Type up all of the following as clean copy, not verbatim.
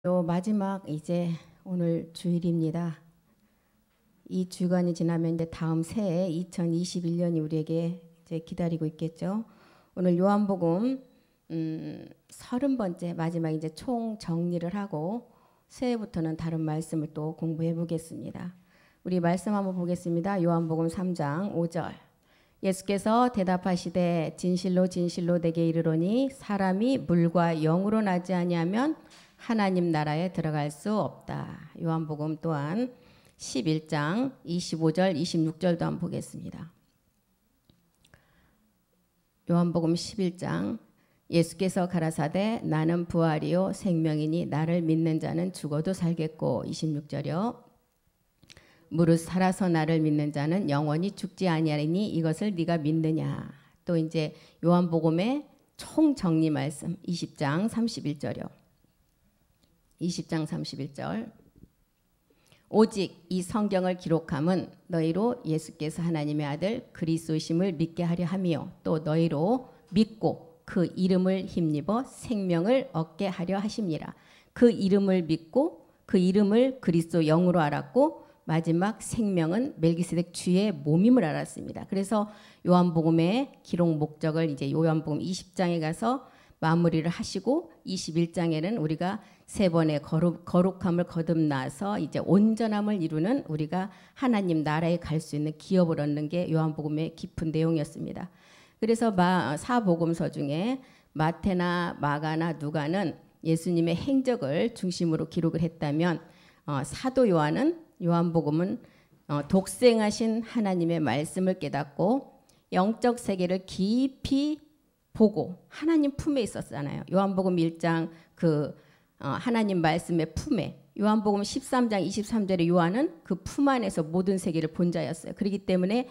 또 마지막 이제 오늘 주일입니다. 이 주간이 지나면 이제 다음 새해 2021년이 우리에게 이제 기다리고 있겠죠. 오늘 요한복음 30번째 마지막 이제 총 정리를 하고 새해부터는 다른 말씀을 또 공부해 보겠습니다. 우리 말씀 한번 보겠습니다. 요한복음 3장 5절. 예수께서 대답하시되 진실로 진실로 내게 이르노니 사람이 물과 영으로 나지 아니하면 하나님 나라에 들어갈 수 없다. 요한복음 또한 11장 25절 26절도 한번 보겠습니다. 요한복음 11장 예수께서 가라사대 나는 부활이요 생명이니 나를 믿는 자는 죽어도 살겠고 26절이요 무릇 살아서 나를 믿는 자는 영원히 죽지 아니하리니 이것을 네가 믿느냐. 또 이제 요한복음의 총 정리 말씀 20장 31절이요. 20장 31절 오직 이 성경을 기록함은 너희로 예수께서 하나님의 아들 그리스도심을 믿게 하려 함이요 또 너희로 믿고 그 이름을 힘입어 생명을 얻게 하려 하심이라. 그 이름을 믿고 그 이름을 그리스도 영으로 알았고 마지막 생명은 멜기세덱 주의 몸임을 알았습니다. 그래서 요한복음의 기록 목적을 이제 요한복음 20장에 가서 마무리를 하시고 21장에는 우리가 세 번의 거룩함을 거듭나서 이제 온전함을 이루는 우리가 하나님 나라에 갈 수 있는 기업을 얻는 게 요한복음의 깊은 내용이었습니다. 그래서 사복음서 중에 마태나 마가나 누가는 예수님의 행적을 중심으로 기록을 했다면 사도 요한복음은 독생하신 하나님의 말씀을 깨닫고 영적 세계를 깊이 보고 하나님 품에 있었잖아요. 요한복음 1장 하나님 말씀의 품에, 요한복음 13장 23절에 요한은 그 품 안에서 모든 세계를 본 자였어요. 그렇기 때문에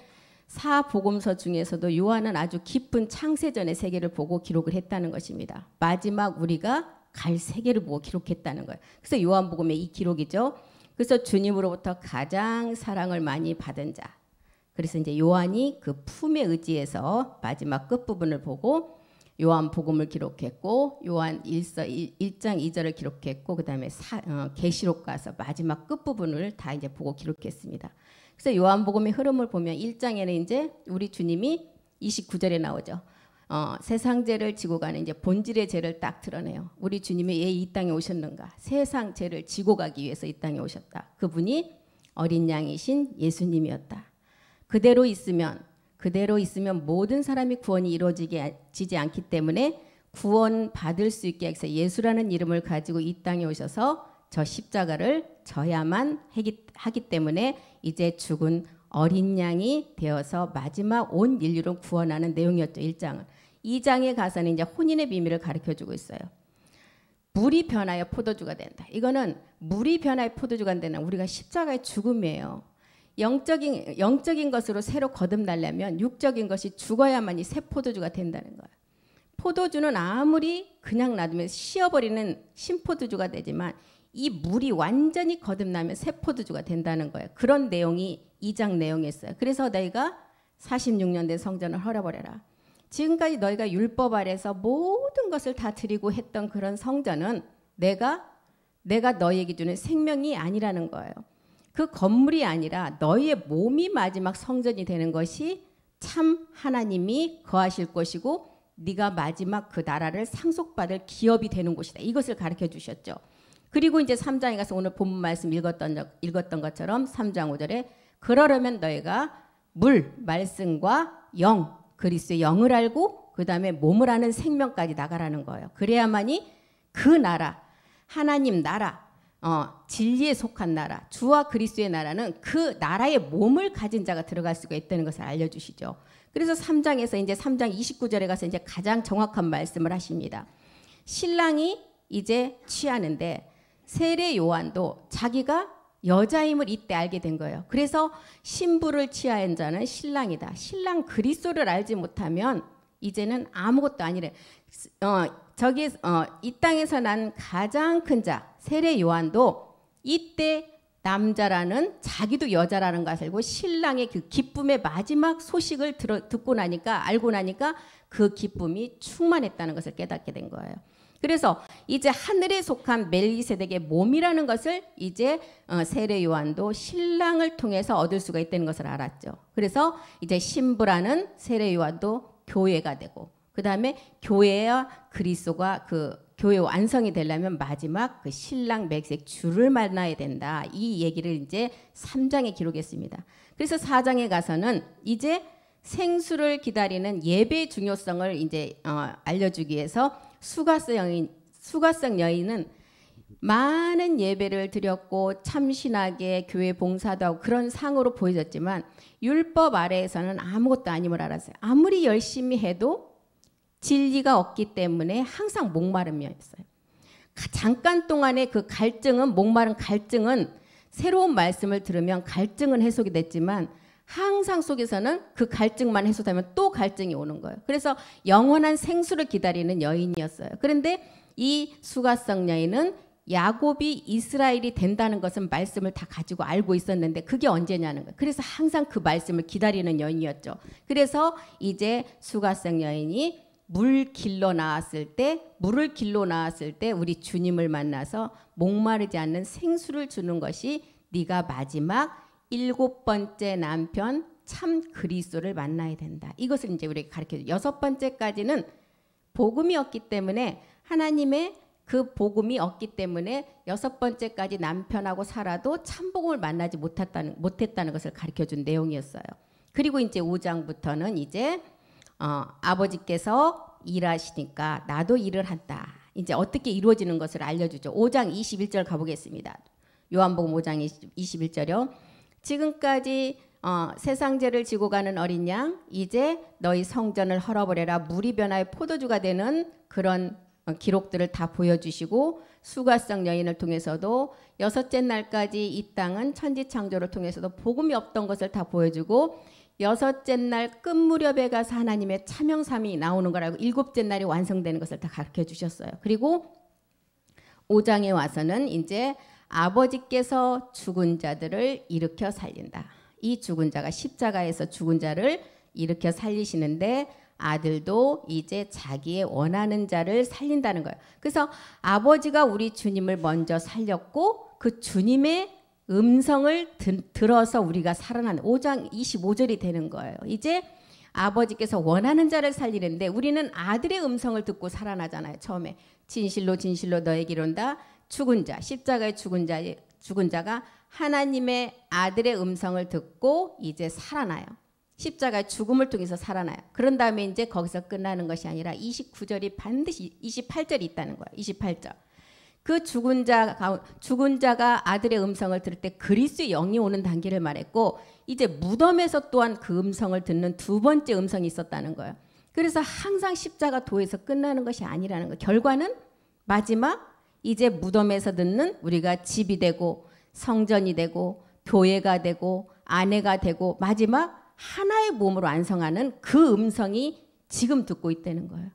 사복음서 중에서도 요한은 아주 깊은 창세전의 세계를 보고 기록을 했다는 것입니다. 마지막 우리가 갈 세계를 보고 기록했다는 거예요. 그래서 요한복음의 이 기록이죠. 그래서 주님으로부터 가장 사랑을 많이 받은 자. 그래서 이제 요한이 그 품에 의지해서 마지막 끝부분을 보고 요한복음을 기록했고 요한 1장 2절을 기록했고 그다음에 계시록 가서 마지막 끝부분을 다 이제 보고 기록했습니다. 그래서 요한복음의 흐름을 보면 1장에는 이제 우리 주님이 29절에 나오죠. 세상 죄를 지고 가는 이제 본질의 죄를 딱 드러내요. 우리 주님이 왜 이 땅에 오셨는가? 세상 죄를 지고 가기 위해서 이 땅에 오셨다. 그분이 어린 양이신 예수님이었다. 그대로 있으면 모든 사람이 구원이 이루어지지 않기 때문에 구원 받을 수 있게 해서 예수라는 이름을 가지고 이 땅에 오셔서 저 십자가를 져야만 하기 때문에 이제 죽은 어린 양이 되어서 마지막 온 인류를 구원하는 내용이었죠. 1장은. 2장에 가서는 이제 혼인의 비밀을 가르쳐주고 있어요. 물이 변하여 포도주가 된다. 이거는 물이 변하여 포도주가 되는 우리가 십자가의 죽음이에요. 영적인 것으로 새로 거듭나려면 육적인 것이 죽어야만이 새 포도주가 된다는 거예요. 포도주는 아무리 그냥 놔두면 쉬어버리는 신포도주가 되지만 이 물이 완전히 거듭나면 새 포도주가 된다는 거예요. 그런 내용이 2장 내용이었어요. 그래서 너희가 46년 된 성전을 헐어버려라. 지금까지 너희가 율법 아래서 모든 것을 다 드리고 했던 그런 성전은 내가 너희에게 주는 생명이 아니라는 거예요. 그 건물이 아니라 너희의 몸이 마지막 성전이 되는 것이 참 하나님이 거하실 것이고 네가 마지막 그 나라를 상속받을 기업이 되는 곳이다. 이것을 가르쳐 주셨죠. 그리고 이제 3장에 가서 오늘 본문 말씀 읽었던 것처럼 3장 5절에 그러려면 너희가 물, 말씀과 영, 그리스도의 영을 알고 그 다음에 몸을 아는 생명까지 나가라는 거예요. 그래야만이 그 나라, 하나님 나라, 진리에 속한 나라, 주와 그리스도의 나라는 그 나라의 몸을 가진 자가 들어갈 수가 있다는 것을 알려주시죠. 그래서 3장에서 이제 3장 29절에 가서 이제 가장 정확한 말씀을 하십니다. 신랑이 이제 취하는데 세례 요한도 자기가 여자임을 이때 알게 된 거예요. 그래서 신부를 취한 자는 신랑이다. 신랑 그리스도를 알지 못하면 이제는 아무것도 아니래. 이 땅에서 난 가장 큰 자 세례 요한도 이때 남자라는 자기도 여자라는 것을 알고 신랑의 그 기쁨의 마지막 소식을 듣고 나니까 알고 나니까 그 기쁨이 충만했다는 것을 깨닫게 된 거예요. 그래서 이제 하늘에 속한 멜기세덱의 몸이라는 것을 이제 세례 요한도 신랑을 통해서 얻을 수가 있다는 것을 알았죠. 그래서 이제 신부라는 세례 요한도 교회가 되고, 그 다음에 교회와 그리스도가 그 교회 완성이 되려면 마지막 그 신랑 멜기세덱 주를 만나야 된다. 이 얘기를 이제 3장에 기록했습니다. 그래서 4장에 가서는 이제 생수를 기다리는 예배의 중요성을 이제 알려주기 위해서 수가성 여인은 많은 예배를 드렸고 참신하게 교회 봉사도 하고 그런 상으로 보여졌지만 율법 아래에서는 아무것도 아님을 알았어요. 아무리 열심히 해도 진리가 없기 때문에 항상 목마름이었어요. 잠깐 동안의 그 갈증은, 목마른 갈증은 새로운 말씀을 들으면 갈증은 해소가 됐지만 항상 속에서는 그 갈증만 해소되면 또 갈증이 오는 거예요. 그래서 영원한 생수를 기다리는 여인이었어요. 그런데 이 수가성 여인은 야곱이 이스라엘이 된다는 것은 말씀을 다 가지고 알고 있었는데 그게 언제냐는 거예요. 그래서 항상 그 말씀을 기다리는 여인이었죠. 그래서 이제 수가성 여인이 물을 길러 나왔을 때 우리 주님을 만나서 목마르지 않는 생수를 주는 것이 네가 마지막 7번째 남편 참 그리스도를 만나야 된다. 이것을 이제 우리가 가르쳐줘요. 6번째까지는 복음이 없기 때문에, 하나님의 그 복음이 없기 때문에 6번째까지 남편하고 살아도 참 복음을 만나지 못했다는 것을 가르쳐준 내용이었어요. 그리고 이제 5장부터는 이제 아버지께서 일하시니까 나도 일을 한다. 이제 어떻게 이루어지는 것을 알려주죠. 5장 21절 가보겠습니다. 요한복음 5장 21절이요. 지금까지 세상 죄를 지고 가는 어린 양, 이제 너희 성전을 헐어버려라. 물이 변하여 포도주가 되는 그런 기록들을 다 보여주시고, 수가성 여인을 통해서도 6째 날까지 이 땅은 천지창조를 통해서도 복음이 없던 것을 다 보여주고, 6째 날 끝 무렵에 가서 하나님의 차명삼이 나오는 거라고 7째 날이 완성되는 것을 다 가르쳐 주셨어요. 그리고 5장에 와서는 이제 아버지께서 죽은 자들을 일으켜 살린다. 이 죽은 자가 십자가에서 죽은 자를 일으켜 살리시는데 아들도 이제 자기의 원하는 자를 살린다는 거예요. 그래서 아버지가 우리 주님을 먼저 살렸고 그 주님의 음성을 들어서 우리가 살아나는 5장 25절이 되는 거예요. 이제 아버지께서 원하는 자를 살리는데 우리는 아들의 음성을 듣고 살아나잖아요. 처음에 진실로 진실로 너에게 이른다. 죽은 자, 십자가의 죽은 자가 하나님의 아들의 음성을 듣고 이제 살아나요. 십자가의 죽음을 통해서 살아나요. 그런 다음에 이제 거기서 끝나는 것이 아니라 29절이 반드시 28절이 있다는 거예요. 28절. 그 죽은 자가 아들의 음성을 들을 때 그리스도의 영이 오는 단계를 말했고, 이제 무덤에서 또한 그 음성을 듣는 두 번째 음성이 있었다는 거예요. 그래서 항상 십자가 도에서 끝나는 것이 아니라는 거예요. 결과는 마지막 이제 무덤에서 듣는 우리가 집이 되고 성전이 되고 교회가 되고 아내가 되고 마지막 하나의 몸으로 완성하는 그 음성이 지금 듣고 있다는 거예요.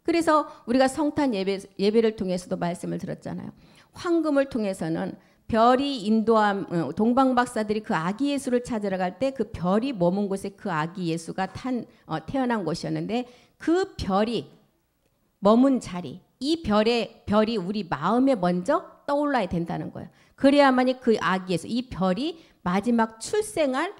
그래서 우리가 성탄 예배를 통해서도 말씀을 들었잖아요. 황금을 통해서는 별이 인도함, 동방박사들이 그 아기 예수를 찾으러 갈 때 그 별이 머문 곳에 그 아기 예수가 태어난 곳이었는데 그 별이 머문 자리, 이 별이 우리 마음에 먼저 떠올라야 된다는 거예요. 그래야만이 그 아기 예수, 이 별이 마지막 출생할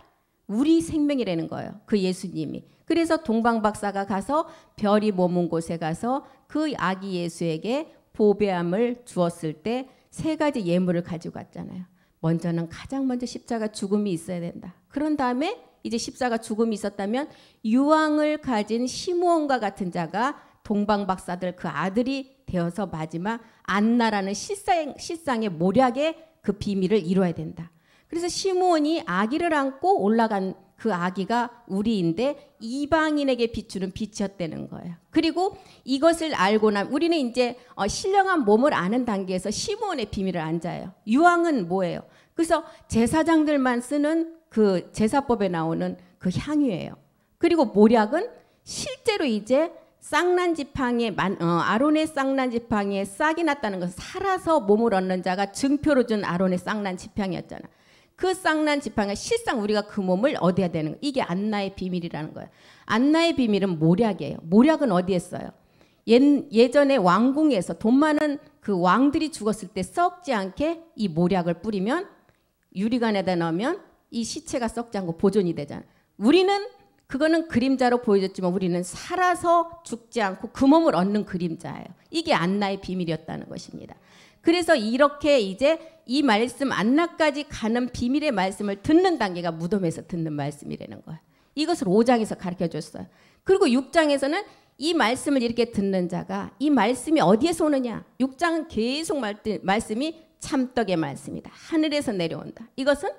우리 생명이라는 거예요. 그 예수님이. 그래서 동방박사가 가서 별이 머문 곳에 가서 그 아기 예수에게 보배함을 주었을 때 세 가지 예물을 가지고 갔잖아요. 먼저는 가장 먼저 십자가 죽음이 있어야 된다. 그런 다음에 이제 십자가 죽음이 있었다면 유황을 가진 시므온과 같은 자가 동방박사들 그 아들이 되어서 마지막 안나라는 실상의 모략의 그 비밀을 이루어야 된다. 그래서 시므온이 아기를 안고 올라간 그 아기가 우리인데 이방인에게 비추는 빛이었다는 거예요. 그리고 이것을 알고 나면 우리는 이제 신령한 몸을 아는 단계에서 시므온의 비밀을 앉아요. 유황은 뭐예요? 그래서 제사장들만 쓰는 그 제사법에 나오는 그 향유예요. 그리고 모략은 실제로 이제 쌍난 지팡이에 아론의 쌍난 지팡이에 싹이 났다는 것을 살아서 몸을 얻는 자가 증표로 준 아론의 쌍난 지팡이였잖아. 그 쌍난 지팡이가 실상 우리가 그 몸을 얻어야 되는 거예요. 이게 안나의 비밀이라는 거예요. 안나의 비밀은 모략이에요. 모략은 어디에 써요? 예전에 왕궁에서 돈 많은 그 왕들이 죽었을 때 썩지 않게 이 모략을 뿌리면 유리관에다 넣으면 이 시체가 썩지 않고 보존이 되잖아. 우리는 그거는 그림자로 보여줬지만 우리는 살아서 죽지 않고 그 몸을 얻는 그림자예요. 이게 안나의 비밀이었다는 것입니다. 그래서 이렇게 이제 이 말씀 안나까지 가는 비밀의 말씀을 듣는 단계가 무덤에서 듣는 말씀이라는 거예요. 이것을 5장에서 가르쳐줬어요. 그리고 6장에서는 이 말씀을 이렇게 듣는 자가 이 말씀이 어디에서 오느냐. 6장은 계속 말씀이 참떡의 말씀이다. 하늘에서 내려온다. 이것은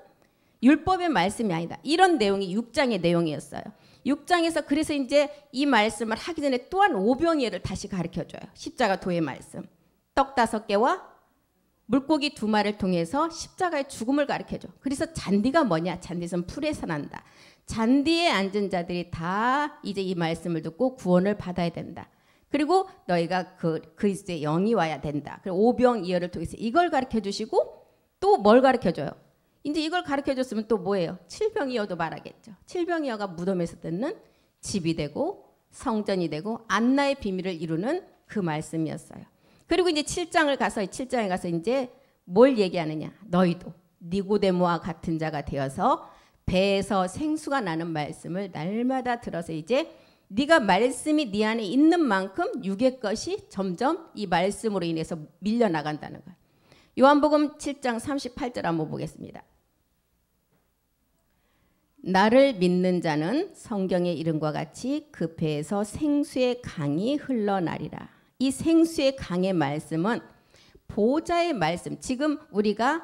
율법의 말씀이 아니다. 이런 내용이 6장의 내용이었어요. 6장에서 그래서 이제 이 말씀을 하기 전에 또한 오병이어를 다시 가르쳐줘요. 십자가 도의 말씀. 떡 5개와 물고기 2마리를 통해서 십자가의 죽음을 가르쳐줘. 그래서 잔디가 뭐냐? 잔디는 풀에서 난다. 잔디에 앉은 자들이 다 이제 이 말씀을 듣고 구원을 받아야 된다. 그리고 너희가 그리스도의 영이 와야 된다. 그리고 오병이어를 통해서 이걸 가르쳐주시고 또 뭘 가르쳐줘요? 이제 이걸 가르쳐줬으면 또 뭐예요? 칠병이어도 말하겠죠. 칠병이어가 무덤에서 듣는 집이 되고 성전이 되고 안나의 비밀을 이루는 그 말씀이었어요. 그리고 이제 7장에 가서 이제 뭘 얘기하느냐? 너희도 니고데모와 같은 자가 되어서 배에서 생수가 나는 말씀을 날마다 들어서 이제 네가 말씀이 네 안에 있는 만큼 육의 것이 점점 이 말씀으로 인해서 밀려나간다는 거예요. 요한복음 7장 38절 한번 보겠습니다. 나를 믿는 자는 성경의 이름과 같이 그 배에서 생수의 강이 흘러나리라. 이 생수의 강의 말씀은 보좌의 말씀. 지금 우리가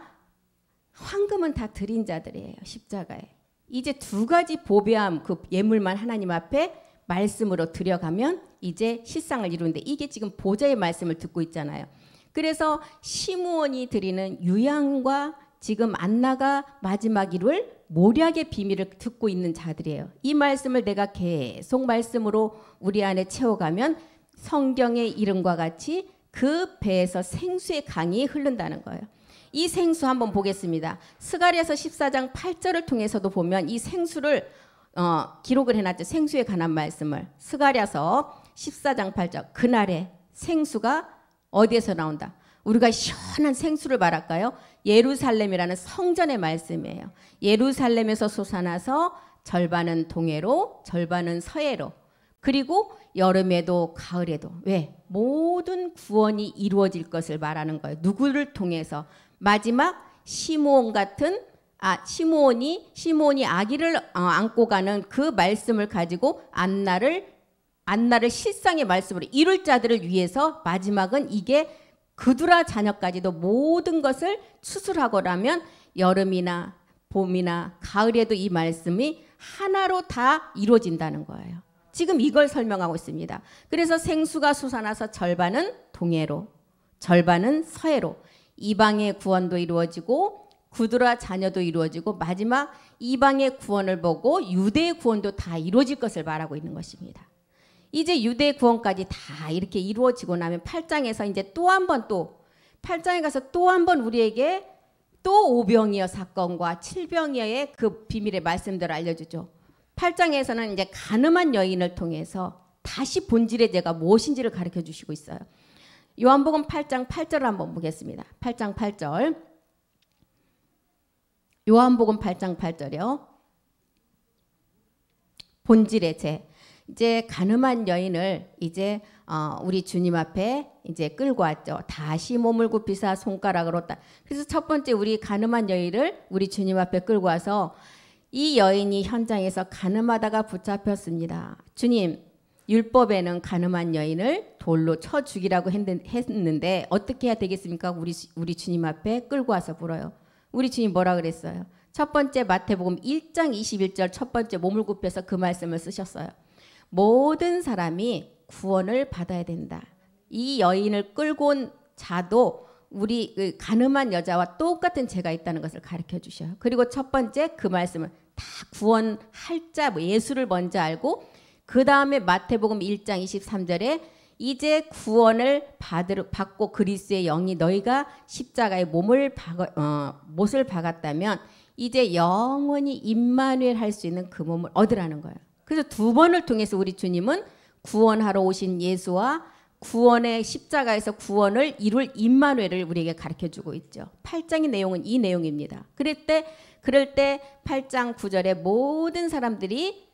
황금은 다 드린 자들이에요. 십자가에. 이제 2가지 보배함 그 예물만 하나님 앞에 말씀으로 들여가면 이제 실상을 이루는데 이게 지금 보좌의 말씀을 듣고 있잖아요. 그래서 시므온이 드리는 유향과 지금 안나가 마지막 이룰 모략의 비밀을 듣고 있는 자들이에요. 이 말씀을 내가 계속 말씀으로 우리 안에 채워가면 성경의 이름과 같이 그 배에서 생수의 강이 흐른다는 거예요. 이 생수 한번 보겠습니다. 스가랴서 14장 8절을 통해서도 보면 이 생수를 기록을 해놨죠. 생수에 관한 말씀을. 스가랴서 14장 8절. 그날에 생수가 어디에서 나온다? 우리가 시원한 생수를 말할까요? 예루살렘이라는 성전의 말씀이에요. 예루살렘에서 솟아나서 절반은 동해로 절반은 서해로 그리고 여름에도 가을에도 왜? 모든 구원이 이루어질 것을 말하는 거예요. 누구를 통해서? 마지막 시므온 같은 시므온이 아기를 안고 가는 그 말씀을 가지고 안나를 실상의 말씀으로 이룰 자들을 위해서 마지막은 이게 그두라 자녀까지도 모든 것을 추술하고라면 여름이나 봄이나 가을에도 이 말씀이 하나로 다 이루어진다는 거예요. 지금 이걸 설명하고 있습니다. 그래서 생수가 솟아나서 절반은 동해로 절반은 서해로 이방의 구원도 이루어지고 구두라 자녀도 이루어지고 마지막 이방의 구원을 보고 유대의 구원도 다 이루어질 것을 말하고 있는 것입니다. 이제 유대 구원까지 다 이렇게 이루어지고 나면 8장에서 이제 또 한 번 8장에 가서 또 한 번 우리에게 또 오병이어 사건과 칠병이어의 그 비밀의 말씀들을 알려주죠. 8장에서는 이제 가늠한 여인을 통해서 다시 본질의 죄가 무엇인지를 가르쳐 주시고 있어요. 요한복음 8장 8절을 한번 보겠습니다. 8장 8절. 요한복음 8장 8절이요. 본질의 죄. 이제 가늠한 여인을 이제 우리 주님 앞에 이제 끌고 왔죠. 다시 몸을 굽히사 손가락으로 그래서 첫 번째 우리 가늠한 여인을 우리 주님 앞에 끌고 와서 이 여인이 현장에서 가늠하다가 붙잡혔습니다. 주님, 율법에는 가늠한 여인을 돌로 쳐 죽이라고 했는데 어떻게 해야 되겠습니까? 우리 주님 앞에 끌고 와서 물어요. 우리 주님 뭐라 그랬어요? 첫 번째 마태복음 1장 21절 첫 번째 몸을 굽혀서 그 말씀을 쓰셨어요. 모든 사람이 구원을 받아야 된다. 이 여인을 끌고 온 자도 우리 가늠한 여자와 똑같은 죄가 있다는 것을 가르쳐 주셔요. 그리고 첫 번째 그 말씀을 다 구원할 자 예수를 먼저 알고 그 다음에 마태복음 1장 23절에 이제 구원을 받고 그리스도의 영이 너희가 십자가에 못을 박았다면 이제 영원히 임마누엘 할 수 있는 그 몸을 얻으라는 거예요. 그래서 2번을 통해서 우리 주님은 구원하러 오신 예수와 구원의 십자가에서 구원을 이룰 임마누엘을 우리에게 가르쳐주고 있죠. 8장의 내용은 이 내용입니다. 그럴 때 8장 9절에 모든 사람들이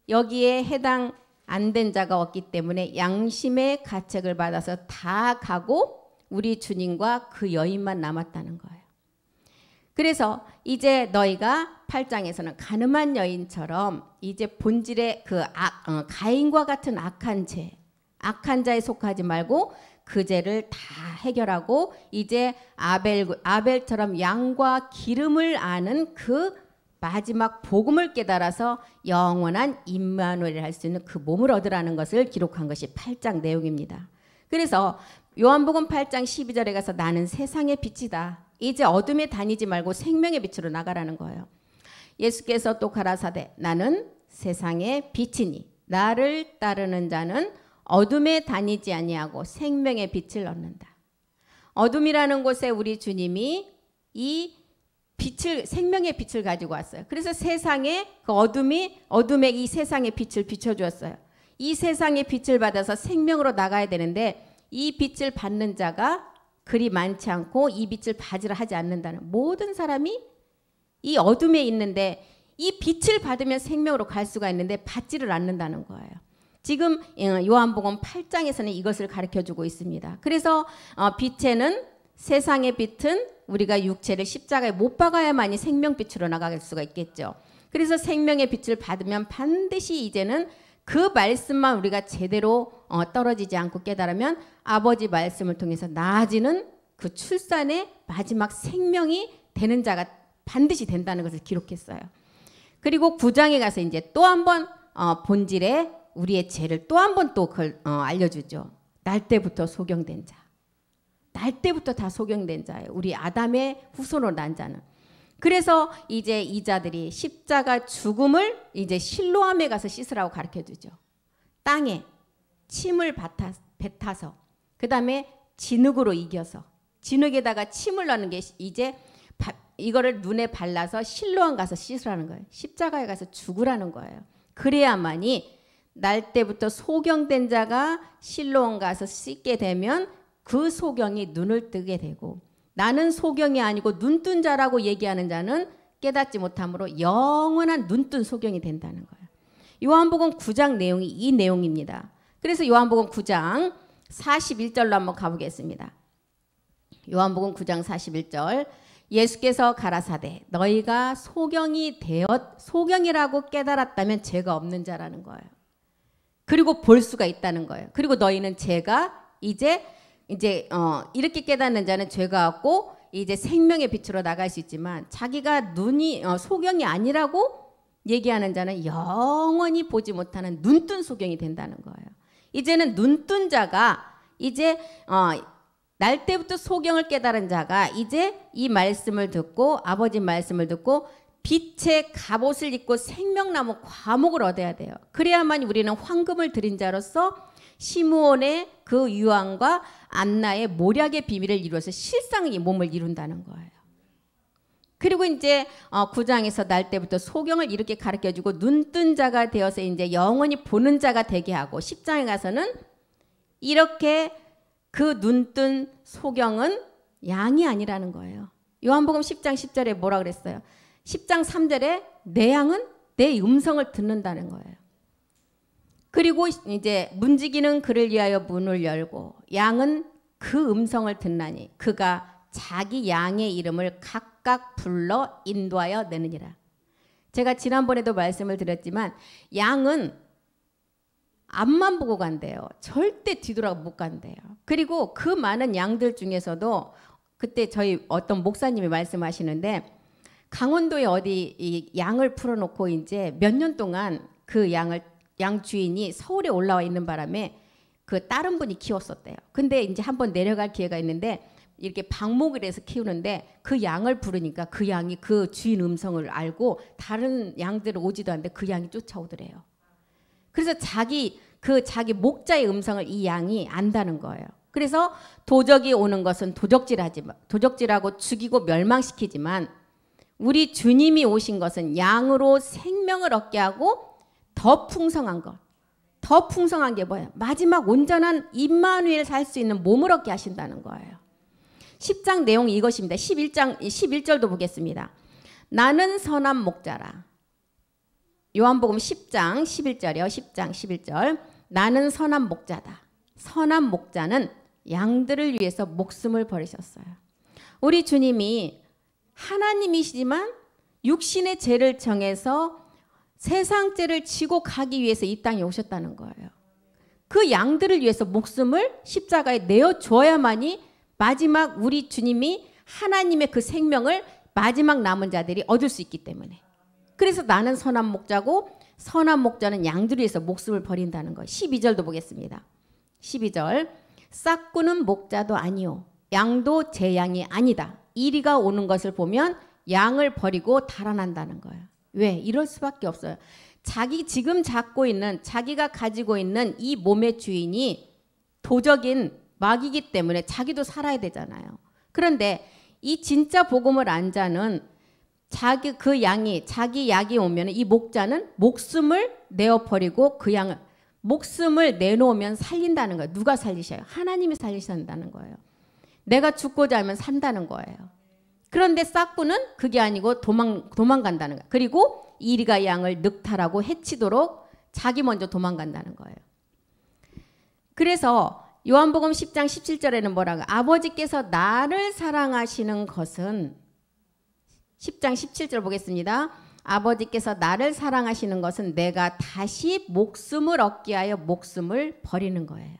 여기에 해당 안 된 자가 없기 때문에 양심의 가책을 받아서 다 가고 우리 주님과 그 여인만 남았다는 거예요. 그래서 이제 너희가 8장에서는 가늠한 여인처럼 이제 본질의 그 가인과 같은 악한 자에 속하지 말고 그 죄를 다 해결하고 이제 아벨처럼 양과 기름을 아는 그 마지막 복음을 깨달아서 영원한 임마누엘을 할 수 있는 그 몸을 얻으라는 것을 기록한 것이 8장 내용입니다. 그래서 요한복음 8장 12절에 가서 나는 세상의 빛이다. 이제 어둠에 다니지 말고 생명의 빛으로 나가라는 거예요. 예수께서 또 가라사대 나는 세상의 빛이니 나를 따르는 자는 어둠에 다니지 아니하고 생명의 빛을 얻는다. 어둠이라는 곳에 우리 주님이 이 빛을 생명의 빛을 가지고 왔어요. 그래서 세상에 그 어둠에 이 세상의 빛을 비춰주었어요. 이 세상의 빛을 받아서 생명으로 나가야 되는데 이 빛을 받는 자가 그리 많지 않고 이 빛을 받으려 하지 않는다는 모든 사람이 이 어둠에 있는데 이 빛을 받으면 생명으로 갈 수가 있는데 받지를 않는다는 거예요. 지금 요한복음 8장에서는 이것을 가르쳐주고 있습니다. 그래서 빛에는 세상의 빛은 우리가 육체를 십자가에 못 박아야만이 생명빛으로 나갈 수가 있겠죠. 그래서 생명의 빛을 받으면 반드시 이제는 그 말씀만 우리가 제대로 떨어지지 않고 깨달으면 아버지 말씀을 통해서 나아지는 그 출산의 마지막 생명이 되는 자가 반드시 된다는 것을 기록했어요. 그리고 9장에 가서 이제 또 한 번 본질의 우리의 죄를 또 한 번 또 알려주죠. 날 때부터 소경된 자. 날 때부터 다 소경된 자예요. 우리 아담의 후손으로 난 자는. 그래서 이제 이 자들이 십자가 죽음을 이제 실로암에 가서 씻으라고 가르쳐주죠. 땅에 침을 뱉어서 그 다음에 진흙으로 이겨서 진흙에다가 침을 넣는 게 이제 이거를 눈에 발라서 실로암 가서 씻으라는 거예요. 십자가에 가서 죽으라는 거예요. 그래야만이 날 때부터 소경된 자가 실로암 가서 씻게 되면 그 소경이 눈을 뜨게 되고 나는 소경이 아니고 눈뜬 자라고 얘기하는 자는 깨닫지 못함으로 영원한 눈뜬 소경이 된다는 거예요. 요한복음 9장 내용이 이 내용입니다. 그래서 요한복음 9장 41절로 한번 가보겠습니다. 요한복음 9장 41절 예수께서 가라사대 너희가 소경이라고 깨달았다면 죄가 없는 자라는 거예요. 그리고 볼 수가 있다는 거예요. 그리고 너희는 죄가 이제 이렇게 깨닫는 자는 죄가 없고 이제 생명의 빛으로 나갈 수 있지만 자기가 소경이 아니라고 얘기하는 자는 영원히 보지 못하는 눈뜬 소경이 된다는 거예요. 이제는 눈뜬 자가 이제 날 때부터 소경을 깨달은 자가 이제 이 말씀을 듣고 아버지 말씀을 듣고 빛의 갑옷을 입고 생명나무 과목을 얻어야 돼요. 그래야만 우리는 황금을 드린 자로서 시므온의 그 유황과 안나의 모략의 비밀을 이루어서 실상의 몸을 이룬다는 거예요. 그리고 이제 9장에서 날 때부터 소경을 이렇게 가르쳐주고 눈뜬 자가 되어서 이제 영원히 보는 자가 되게 하고 10장에 가서는 이렇게 그 눈뜬 소경은 양이 아니라는 거예요. 요한복음 10장 10절에 뭐라 그랬어요? 10장 3절에 내 양은 내 음성을 듣는다는 거예요. 그리고 이제 문지기는 그를 위하여 문을 열고 양은 그 음성을 듣나니 그가 자기 양의 이름을 각각 불러 인도하여 내느니라. 제가 지난번에도 말씀을 드렸지만 양은 앞만 보고 간대요. 절대 뒤돌아 못 간대요. 그리고 그 많은 양들 중에서도 그때 저희 어떤 목사님이 말씀하시는데 강원도에 어디 이 양을 풀어놓고 이제 몇 년 동안 그 양 주인이 서울에 올라와 있는 바람에 그 다른 분이 키웠었대요. 근데 이제 한번 내려갈 기회가 있는데 이렇게 방목을 해서 키우는데 그 양을 부르니까 그 양이 그 주인 음성을 알고 다른 양들은 오지도 않는데 그 양이 쫓아오더래요. 그래서 자기 목자의 음성을 이 양이 안다는 거예요. 그래서 도적이 오는 것은 도적질하고 죽이고 멸망시키지만 우리 주님이 오신 것은 양으로 생명을 얻게 하고 더 풍성한 것, 더 풍성한 게 뭐예요? 마지막 온전한 임마누엘 살 수 있는 몸을 얻게 하신다는 거예요. 10장 내용이 이것입니다. 11절도 보겠습니다. 나는 선한 목자라. 요한복음 10장 11절이요. 10장 11절. 나는 선한 목자다. 선한 목자는 양들을 위해서 목숨을 버리셨어요. 우리 주님이 하나님이시지만 육신의 죄를 정해서 세상 죄를 지고 가기 위해서 이 땅에 오셨다는 거예요. 그 양들을 위해서 목숨을 십자가에 내어줘야만이 마지막 우리 주님이 하나님의 그 생명을 마지막 남은 자들이 얻을 수 있기 때문에. 그래서 나는 선한 목자고 선한 목자는 양들을 위해서 목숨을 버린다는 거예요. 12절도 보겠습니다. 12절. 싹구는 목자도 아니요 양도 제 양이 아니다. 이리가 오는 것을 보면 양을 버리고 달아난다는 거예요. 왜? 이럴 수밖에 없어요. 자기 지금 잡고 있는 자기가 가지고 있는 이 몸의 주인이 도적인 마귀이기 때문에 자기도 살아야 되잖아요. 그런데 이 진짜 복음을 안 자는 자기 그 양이 자기 약이 오면 이 목자는 목숨을 내어버리고 그 양을 목숨을 내놓으면 살린다는 거예요. 누가 살리셔요? 하나님이 살리신다는 거예요. 내가 죽고자 하면 산다는 거예요. 그런데 싹구는 그게 아니고 도망간다는 거예요. 그리고 이리가 양을 늑탈하고 해치도록 자기 먼저 도망간다는 거예요. 그래서 요한복음 10장 17절에는 뭐라고? 아버지께서 나를 사랑하시는 것은 10장 17절 보겠습니다. 아버지께서 나를 사랑하시는 것은 내가 다시 목숨을 얻게 하여 목숨을 버리는 거예요.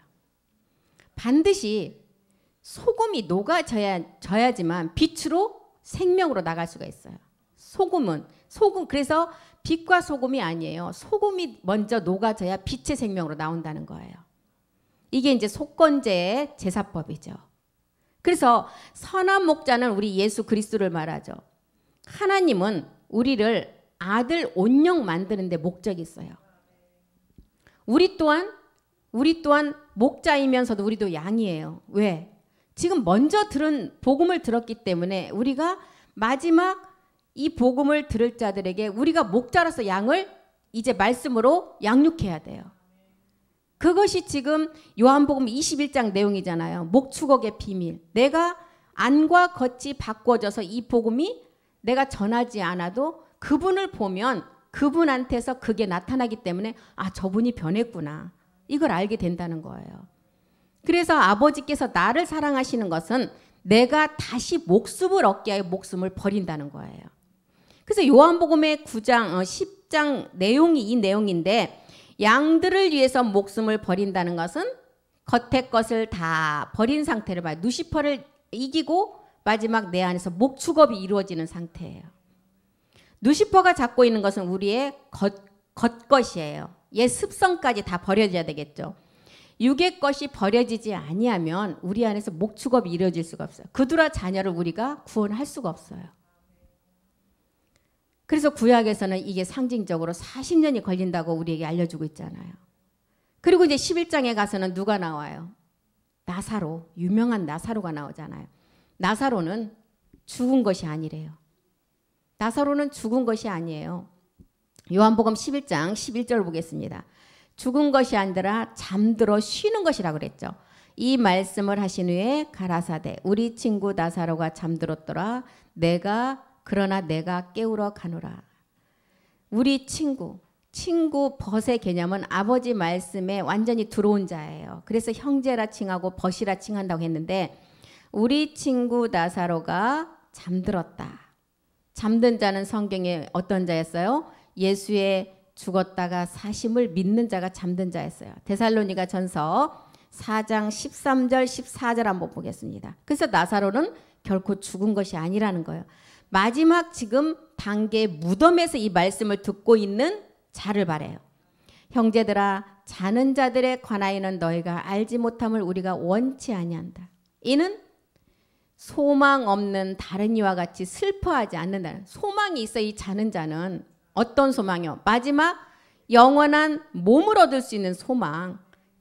반드시 소금이 녹아져야지만 빛으로 생명으로 나갈 수가 있어요. 소금 그래서 빛과 소금이 아니에요. 소금이 먼저 녹아져야 빛의 생명으로 나온다는 거예요. 이게 이제 속건제의 제사법이죠. 그래서 선한 목자는 우리 예수 그리스도를 말하죠. 하나님은 우리를 아들 온영 만드는 데 목적이 있어요. 우리 또한 목자이면서도 우리도 양이에요. 왜? 지금 먼저 들은 복음을 들었기 때문에 우리가 마지막 이 복음을 들을 자들에게 우리가 목자로서 양을 이제 말씀으로 양육해야 돼요. 그것이 지금 요한복음 21장 내용이잖아요. 목축옥의 비밀. 내가 안과 겉이 바꿔져서 이 복음이 내가 전하지 않아도 그분을 보면 그분한테서 그게 나타나기 때문에 아, 저분이 변했구나. 이걸 알게 된다는 거예요. 그래서 아버지께서 나를 사랑하시는 것은 내가 다시 목숨을 얻게 하여 목숨을 버린다는 거예요. 그래서 요한복음의 10장 내용이 이 내용인데 양들을 위해서 목숨을 버린다는 것은 겉의 것을 다 버린 상태를 봐요. 누시퍼를 이기고 마지막 내 안에서 목축업이 이루어지는 상태예요. 누시퍼가 잡고 있는 것은 우리의 겉것이에요. 옛 습성까지 다 버려져야 되겠죠. 육의 것이 버려지지 아니하면 우리 안에서 목축업이 이루어질 수가 없어요. 그들과 자녀를 우리가 구원할 수가 없어요. 그래서 구약에서는 이게 상징적으로 40년이 걸린다고 우리에게 알려주고 있잖아요. 그리고 이제 11장에 가서는 누가 나와요? 나사로, 유명한 나사로가 나오잖아요. 나사로는 죽은 것이 아니래요. 나사로는 죽은 것이 아니에요. 요한복음 11장 11절 보겠습니다. 죽은 것이 아니라 잠들어 쉬는 것이라고 그랬죠. 이 말씀을 하신 후에 가라사대 우리 친구 나사로가 잠들었더라. 그러나 내가 깨우러 가노라. 우리 친구 벗의 개념은 아버지 말씀에 완전히 들어온 자예요. 그래서 형제라 칭하고 벗이라 칭한다고 했는데 우리 친구 나사로가 잠들었다. 잠든 자는 성경에 어떤 자였어요? 예수의 죽었다가 사심을 믿는 자가 잠든 자였어요. 데살로니가 전서 4장 13절 14절 한번 보겠습니다. 그래서 나사로는 결코 죽은 것이 아니라는 거예요. 마지막 지금 단계 무덤에서 이 말씀을 듣고 있는 자를 말해요. 형제들아 자는 자들에 관하여는 너희가 알지 못함을 우리가 원치 아니한다. 이는 소망 없는 다른 이와 같이 슬퍼하지 않는다는 소망이 있어. 이 자는 자는 어떤 소망이요? 마지막 영원한 몸을 얻을 수 있는 소망.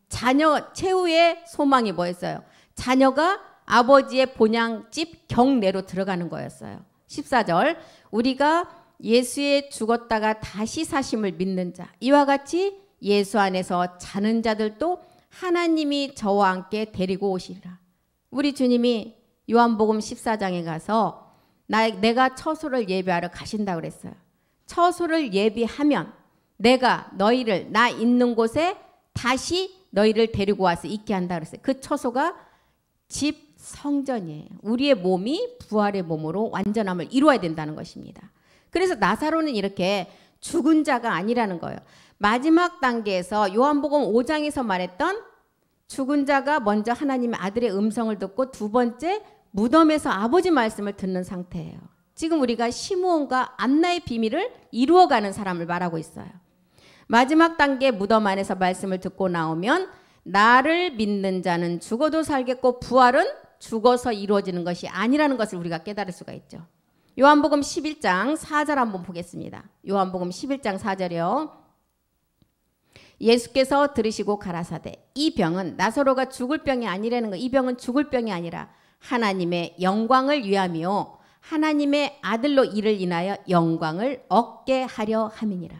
자녀 최후의 소망이 뭐였어요? 자녀가 아버지의 본향집 경내로 들어가는 거였어요. 14절 우리가 예수의 죽었다가 다시 사심을 믿는 자 이와 같이 예수 안에서 자는 자들도 하나님이 저와 함께 데리고 오시리라. 우리 주님이 요한복음 14장에 가서 내가 처소를 예비하러 가신다고 그랬어요. 처소를 예비하면 내가 너희를 나 있는 곳에 다시 너희를 데리고 와서 있게 한다 그랬어요. 그 처소가 집 성전이에요. 우리의 몸이 부활의 몸으로 완전함을 이루어야 된다는 것입니다. 그래서 나사로는 이렇게 죽은 자가 아니라는 거예요. 마지막 단계에서 요한복음 5장에서 말했던 죽은 자가 먼저 하나님의 아들의 음성을 듣고 두 번째 무덤에서 아버지 말씀을 듣는 상태예요. 지금 우리가 시므온과 안나의 비밀을 이루어가는 사람을 말하고 있어요. 마지막 단계 무덤 안에서 말씀을 듣고 나오면 나를 믿는 자는 죽어도 살겠고 부활은 죽어서 이루어지는 것이 아니라는 것을 우리가 깨달을 수가 있죠. 요한복음 11장 4절 한번 보겠습니다. 요한복음 11장 4절이요. 예수께서 들으시고 가라사대 이 병은 나사로가 죽을 병이 아니라는 거. 이 병은 죽을 병이 아니라 하나님의 영광을 위함이요 하나님의 아들로 이를 인하여 영광을 얻게 하려 함이니라.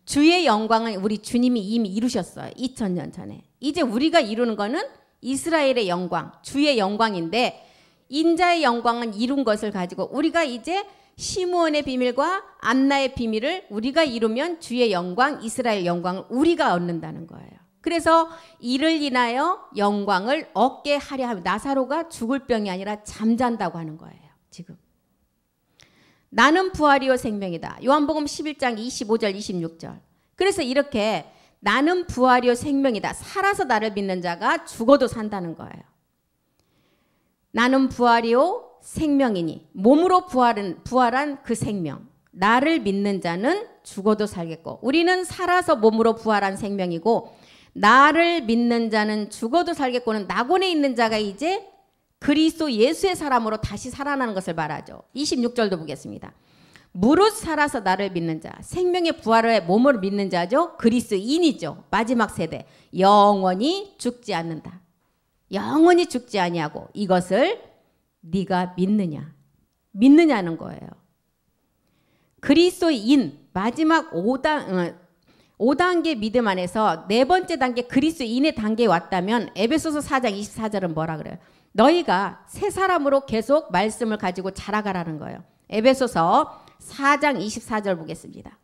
주의 영광은 우리 주님이 이미 이루셨어요. 2000년 전에. 이제 우리가 이루는 거는 이스라엘의 영광, 주의 영광인데 인자의 영광은 이룬 것을 가지고 우리가 이제 시므온의 비밀과 안나의 비밀을 우리가 이루면 주의 영광, 이스라엘 영광을 우리가 얻는다는 거예요. 그래서 이를 인하여 영광을 얻게 하려 하면 나사로가 죽을 병이 아니라 잠잔다고 하는 거예요. 지금. 나는 부활이요 생명이다. 요한복음 11장 25절 26절. 그래서 이렇게 나는 부활이요 생명이다. 살아서 나를 믿는 자가 죽어도 산다는 거예요. 나는 부활이요 생명이니 몸으로 부활한 그 생명. 나를 믿는 자는 죽어도 살겠고 우리는 살아서 몸으로 부활한 생명이고 나를 믿는 자는 죽어도 살겠고는 낙원에 있는 자가 이제 그리스도 예수의 사람으로 다시 살아나는 것을 말하죠. 26절도 보겠습니다. 무릇 살아서 나를 믿는 자, 생명의 부활의 몸을 믿는 자죠. 그리스도인이죠. 마지막 세대. 영원히 죽지 않는다. 영원히 죽지 아니하고 이것을 네가 믿느냐? 믿느냐는 거예요. 그리스도인 마지막 5단계 믿음 안에서 네 번째 단계 그리스도인의 단계에 왔다면 에베소서 4장 24절은 뭐라 그래요? 너희가 새 사람으로 계속 말씀을 가지고 자라가라는 거예요. 에베소서 4장 24절 보겠습니다.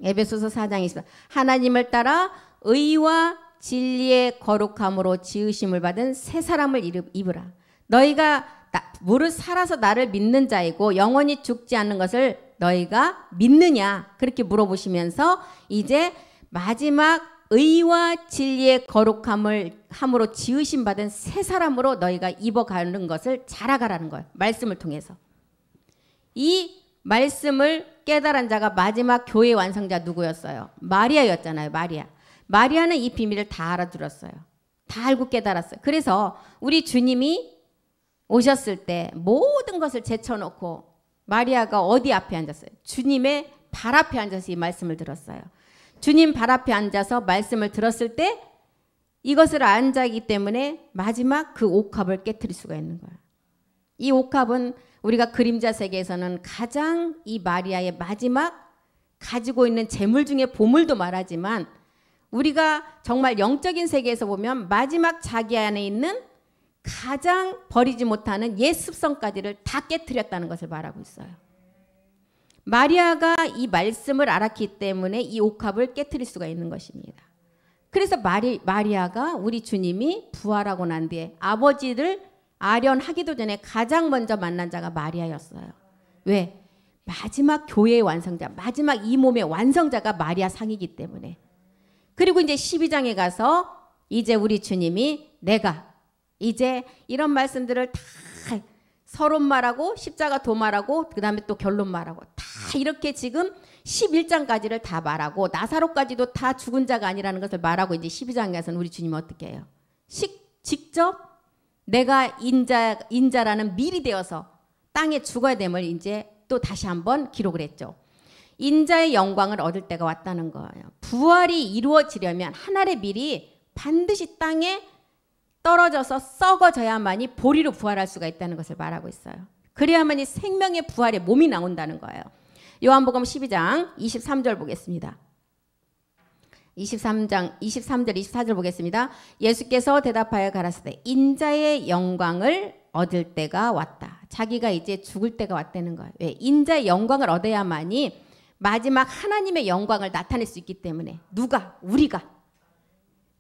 에베소서 4장 24절. 하나님을 따라 의와 진리의 거룩함으로 지으심을 받은 새 사람을 입으라. 너희가 무릇 살아서 나를 믿는 자이고 영원히 죽지 않는 것을 너희가 믿느냐? 그렇게 물어보시면서 이제 마지막 의와 진리의 거룩함으로 지으심 받은 새 사람으로 너희가 입어가는 것을 자라가라는 거예요. 말씀을 통해서. 이 말씀을 깨달은 자가 마지막 교회 완성자 누구였어요? 마리아였잖아요. 마리아는 이 비밀을 다 알아들었어요. 다 알고 깨달았어요. 그래서 우리 주님이 오셨을 때 모든 것을 제쳐놓고 마리아가 어디 앞에 앉았어요? 주님의 발 앞에 앉아서 이 말씀을 들었어요. 주님 발 앞에 앉아서 말씀을 들었을 때 이것을 안 자기 때문에 마지막 그 옥합을 깨트릴 수가 있는 거예요. 이 옥합은 우리가 그림자 세계에서는 가장 이 마리아의 마지막 가지고 있는 재물 중에 보물도 말하지만 우리가 정말 영적인 세계에서 보면 마지막 자기 안에 있는 가장 버리지 못하는 옛 습성까지를 다 깨트렸다는 것을 말하고 있어요. 마리아가 이 말씀을 알았기 때문에 이 옥합을 깨트릴 수가 있는 것입니다. 그래서 마리아가 우리 주님이 부활하고 난 뒤에 아버지를 아련하기도 전에 가장 먼저 만난 자가 마리아였어요. 왜? 마지막 교회의 완성자, 마지막 이 몸의 완성자가 마리아 상이기 때문에. 그리고 이제 12장에 가서 이제 우리 주님이 내가 이제 이런 말씀들을 다 서론 말하고 십자가 도말하고 그 다음에 또 결론 말하고 다 이렇게 지금 11장까지를 다 말하고 나사로까지도 다 죽은 자가 아니라는 것을 말하고 이제 12장에 가서는 우리 주님은 어떻게 해요? 직접 내가 인자라는 밀이 되어서 땅에 죽어야 됨을 이제 또 다시 한번 기록을 했죠. 인자의 영광을 얻을 때가 왔다는 거예요. 부활이 이루어지려면 하늘의 밀이 반드시 땅에 떨어져서 썩어져야만이 보리로 부활할 수가 있다는 것을 말하고 있어요. 그래야만이 생명의 부활의 몸이 나온다는 거예요. 요한복음 12장 23절 보겠습니다. 23장 23절 24절 보겠습니다. 예수께서 대답하여 가라사대 인자의 영광을 얻을 때가 왔다. 자기가 이제 죽을 때가 왔다는 거예요. 왜? 인자의 영광을 얻어야만이 마지막 하나님의 영광을 나타낼 수 있기 때문에. 누가? 우리가.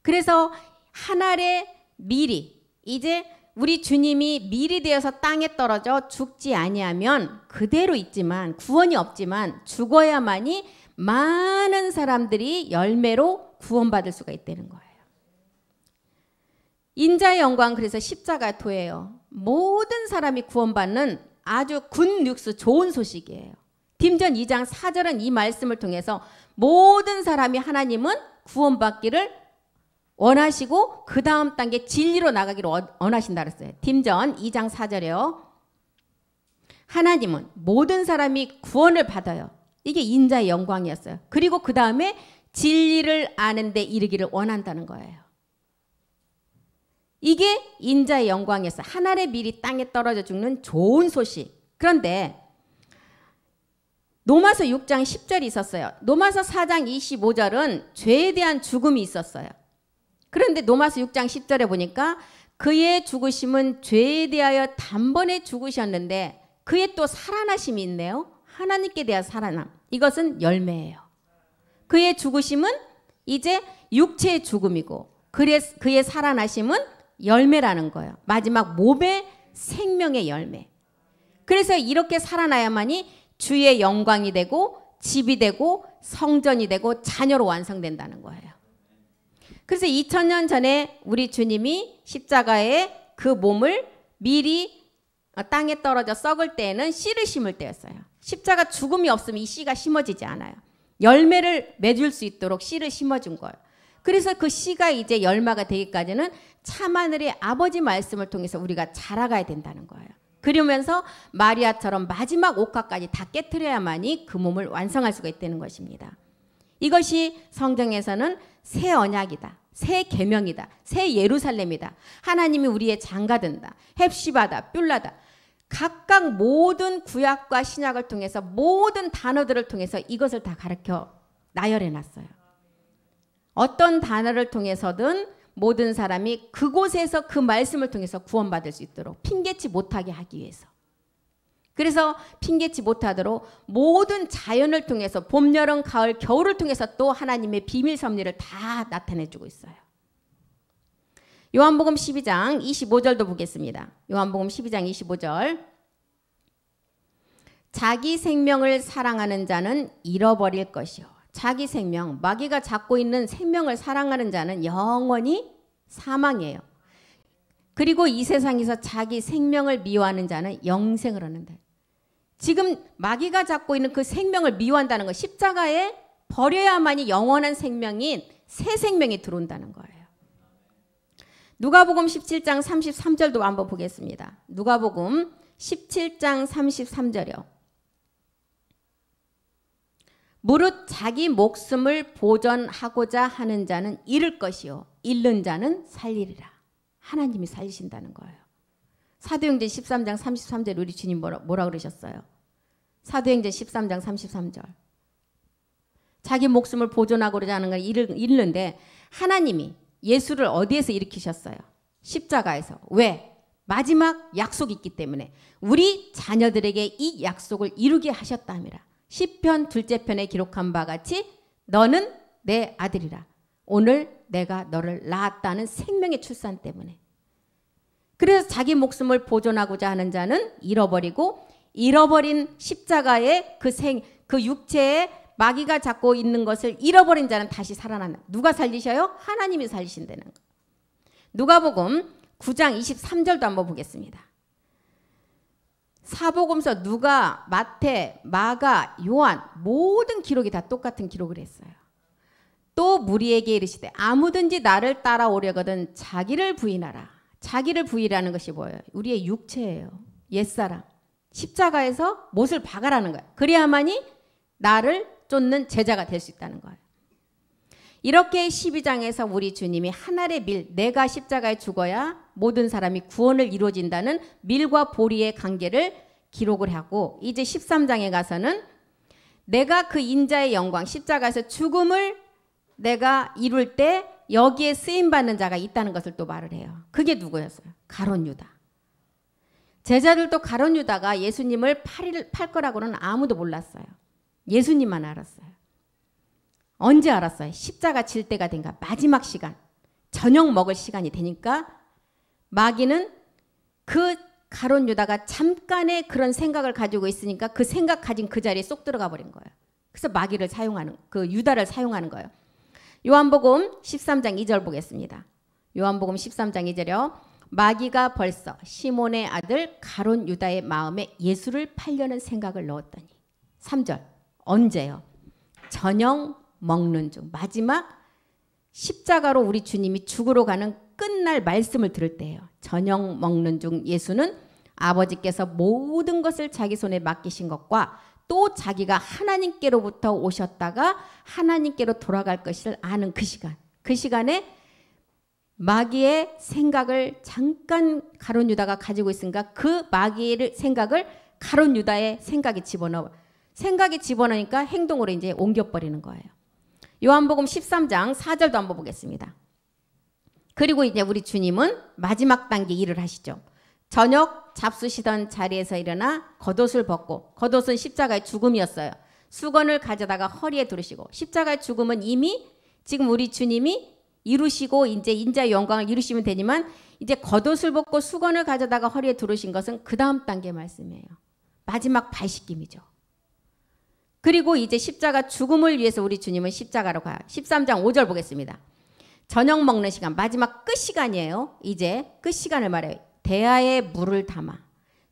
그래서 하늘의 미리, 이제 우리 주님이 미리 되어서 땅에 떨어져 죽지 아니하면 그대로 있지만, 구원이 없지만 죽어야만이 많은 사람들이 열매로 구원받을 수가 있다는 거예요. 인자의 영광, 그래서 십자가 토예요. 모든 사람이 구원받는 아주 굿뉴스, 좋은 소식이에요. 딤전 2장 4절은 이 말씀을 통해서 모든 사람이 하나님은 구원받기를 원하시고 그 다음 단계 진리로 나가기를 원하신다 그랬어요. 딤전 2장 4절에요. 하나님은 모든 사람이 구원을 받아요. 이게 인자의 영광이었어요. 그리고 그 다음에 진리를 아는 데 이르기를 원한다는 거예요. 이게 인자의 영광이었어요. 하늘의 밀이 땅에 떨어져 죽는 좋은 소식. 그런데 로마서 6장 10절이 있었어요. 로마서 4장 25절은 죄에 대한 죽음이 있었어요. 그런데 로마서 6장 10절에 보니까 그의 죽으심은 죄에 대하여 단번에 죽으셨는데 그의 또 살아나심이 있네요. 하나님께 대한 살아남. 이것은 열매예요. 그의 죽으심은 이제 육체의 죽음이고 그의 살아나심은 열매라는 거예요. 마지막 몸의 생명의 열매. 그래서 이렇게 살아나야만이 주의 영광이 되고 집이 되고 성전이 되고 자녀로 완성된다는 거예요. 그래서 2000년 전에 우리 주님이 십자가에 그 몸을 미리 땅에 떨어져 썩을 때에는 씨를 심을 때였어요. 십자가 죽음이 없으면 이 씨가 심어지지 않아요. 열매를 맺을 수 있도록 씨를 심어준 거예요. 그래서 그 씨가 이제 열매가 되기까지는 참하늘의 아버지 말씀을 통해서 우리가 자라가야 된다는 거예요. 그러면서 마리아처럼 마지막 옥합까지 다 깨트려야만이 그 몸을 완성할 수가 있다는 것입니다. 이것이 성경에서는 새 언약이다. 새 계명이다. 새 예루살렘이다. 하나님이 우리의 장가든다. 헵시바다. 뷸라다. 각각 모든 구약과 신약을 통해서 모든 단어들을 통해서 이것을 다 가르쳐 나열해 놨어요. 어떤 단어를 통해서든 모든 사람이 그곳에서 그 말씀을 통해서 구원받을 수 있도록 핑계치 못하게 하기 위해서. 그래서 핑계치 못하도록 모든 자연을 통해서 봄, 여름, 가을, 겨울을 통해서 또 하나님의 비밀 섭리를 다 나타내주고 있어요. 요한복음 12장 25절도 보겠습니다. 요한복음 12장 25절. 자기 생명을 사랑하는 자는 잃어버릴 것이요. 자기 생명, 마귀가 잡고 있는 생명을 사랑하는 자는 영원히 사망이에요. 그리고 이 세상에서 자기 생명을 미워하는 자는 영생을 얻는다. 지금 마귀가 잡고 있는 그 생명을 미워한다는 거, 십자가에 버려야만이 영원한 생명인 새 생명이 들어온다는 거예요. 누가복음 17장 33절도 한번 보겠습니다. 누가복음 17장 33절이요. 무릇 자기 목숨을 보전하고자 하는 자는 잃을 것이요 잃는 자는 살리리라. 하나님이 살리신다는 거예요. 사도행전 13장 33절 우리 주님 뭐라 그러셨어요? 사도행전 13장 33절. 자기 목숨을 보존하고자 하는 걸 잃는데 하나님이 예수를 어디에서 일으키셨어요? 십자가에서. 왜? 마지막 약속이 있기 때문에 우리 자녀들에게 이 약속을 이루게 하셨다 함이라. 시편 둘째 편에 기록한 바 같이 너는 내 아들이라. 오늘 내가 너를 낳았다는 생명의 출산 때문에. 그래서 자기 목숨을 보존하고자 하는 자는 잃어버리고 잃어버린 십자가의 그 육체에 마귀가 잡고 있는 것을 잃어버린 자는 다시 살아난다. 누가 살리셔요? 하나님이 살리신다는 거. 누가복음 9장 23절도 한번 보겠습니다. 사복음서, 누가, 마태, 마가, 요한 모든 기록이 다 똑같은 기록을 했어요. 또 무리에게 이르시되 아무든지 나를 따라오려거든 자기를 부인하라. 자기를 부인하는 것이 뭐예요? 우리의 육체예요. 옛사람. 십자가에서 못을 박아라는 거예요. 그래야만이 나를 쫓는 제자가 될 수 있다는 거예요. 이렇게 12장에서 우리 주님이 하늘의 밀, 내가 십자가에 죽어야 모든 사람이 구원을 이루어진다는 밀과 보리의 관계를 기록을 하고, 이제 13장에 가서는 내가 그 인자의 영광, 십자가에서 죽음을 내가 이룰 때 여기에 쓰임받는 자가 있다는 것을 또 말을 해요. 그게 누구였어요? 가룟 유다. 제자들도 가룟 유다가 예수님을 팔 거라고는 아무도 몰랐어요. 예수님만 알았어요. 언제 알았어요? 십자가 질 때가 된가? 마지막 시간. 저녁 먹을 시간이 되니까 마귀는 그 가룟 유다가 잠깐의 그런 생각을 가지고 있으니까 그 생각 가진 그 자리에 쏙 들어가 버린 거예요. 그래서 마귀를 사용하는, 그 유다를 사용하는 거예요. 요한복음 13장 2절 보겠습니다. 요한복음 13장 2절이요. 마귀가 벌써 시몬의 아들 가룟 유다의 마음에 예수를 팔려는 생각을 넣었더니. 3절. 언제요? 저녁 먹는 중. 마지막 십자가로 우리 주님이 죽으러 가는 끝날 말씀을 들을 때예요. 저녁 먹는 중 예수는 아버지께서 모든 것을 자기 손에 맡기신 것과 또 자기가 하나님께로부터 오셨다가 하나님께로 돌아갈 것을 아는 그 시간. 그 시간에 마귀의 생각을 잠깐 가룟 유다가 가지고 있으니까 그 마귀의 생각을 가룟 유다의 생각에 집어넣으니까 행동으로 이제 옮겨버리는 거예요. 요한복음 13장 4절도 한번 보겠습니다. 그리고 이제 우리 주님은 마지막 단계 일을 하시죠. 저녁 잡수시던 자리에서 일어나 겉옷을 벗고, 겉옷은 십자가의 죽음이었어요. 수건을 가져다가 허리에 두르시고, 십자가의 죽음은 이미 지금 우리 주님이 이루시고 이제 인자의 영광을 이루시면 되지만 이제 겉옷을 벗고 수건을 가져다가 허리에 두르신 것은 그 다음 단계 말씀이에요. 마지막 발씻김이죠. 그리고 이제 십자가 죽음을 위해서 우리 주님은 십자가로 가요. 13장 5절 보겠습니다. 저녁 먹는 시간, 마지막 끝 시간이에요. 이제 끝 시간을 말해요. 대야에 물을 담아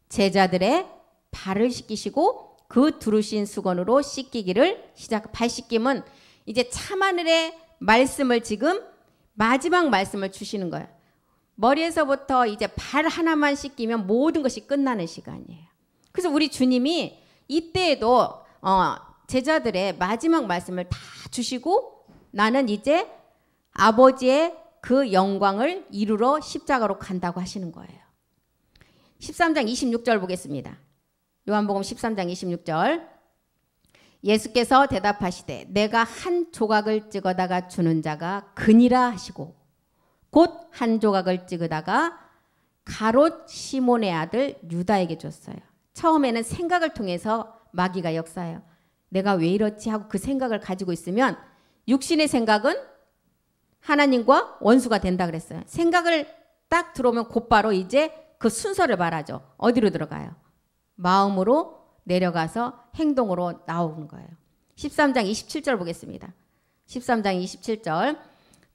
제자들의 발을 씻기시고 그 두르신 수건으로 씻기기를 시작. 발 씻김은 이제 참하늘의 말씀을 지금 마지막 말씀을 주시는 거예요. 머리에서부터 이제 발 하나만 씻기면 모든 것이 끝나는 시간이에요. 그래서 우리 주님이 이때에도 제자들의 마지막 말씀을 다 주시고 나는 이제 아버지의 그 영광을 이루러 십자가로 간다고 하시는 거예요. 13장 26절 보겠습니다. 요한복음 13장 26절. 예수께서 대답하시되 내가 한 조각을 찍어다가 주는 자가 그니라 하시고 곧 한 조각을 찍어다가 가롯 시몬의 아들 유다에게 줬어요. 처음에는 생각을 통해서 마귀가 역사해요. 내가 왜 이렇지 하고 그 생각을 가지고 있으면 육신의 생각은 하나님과 원수가 된다 그랬어요. 생각을 딱 들어오면 곧바로 이제 그 순서를 말하죠. 어디로 들어가요? 마음으로 내려가서 행동으로 나오는 거예요. 13장 27절 보겠습니다. 13장 27절.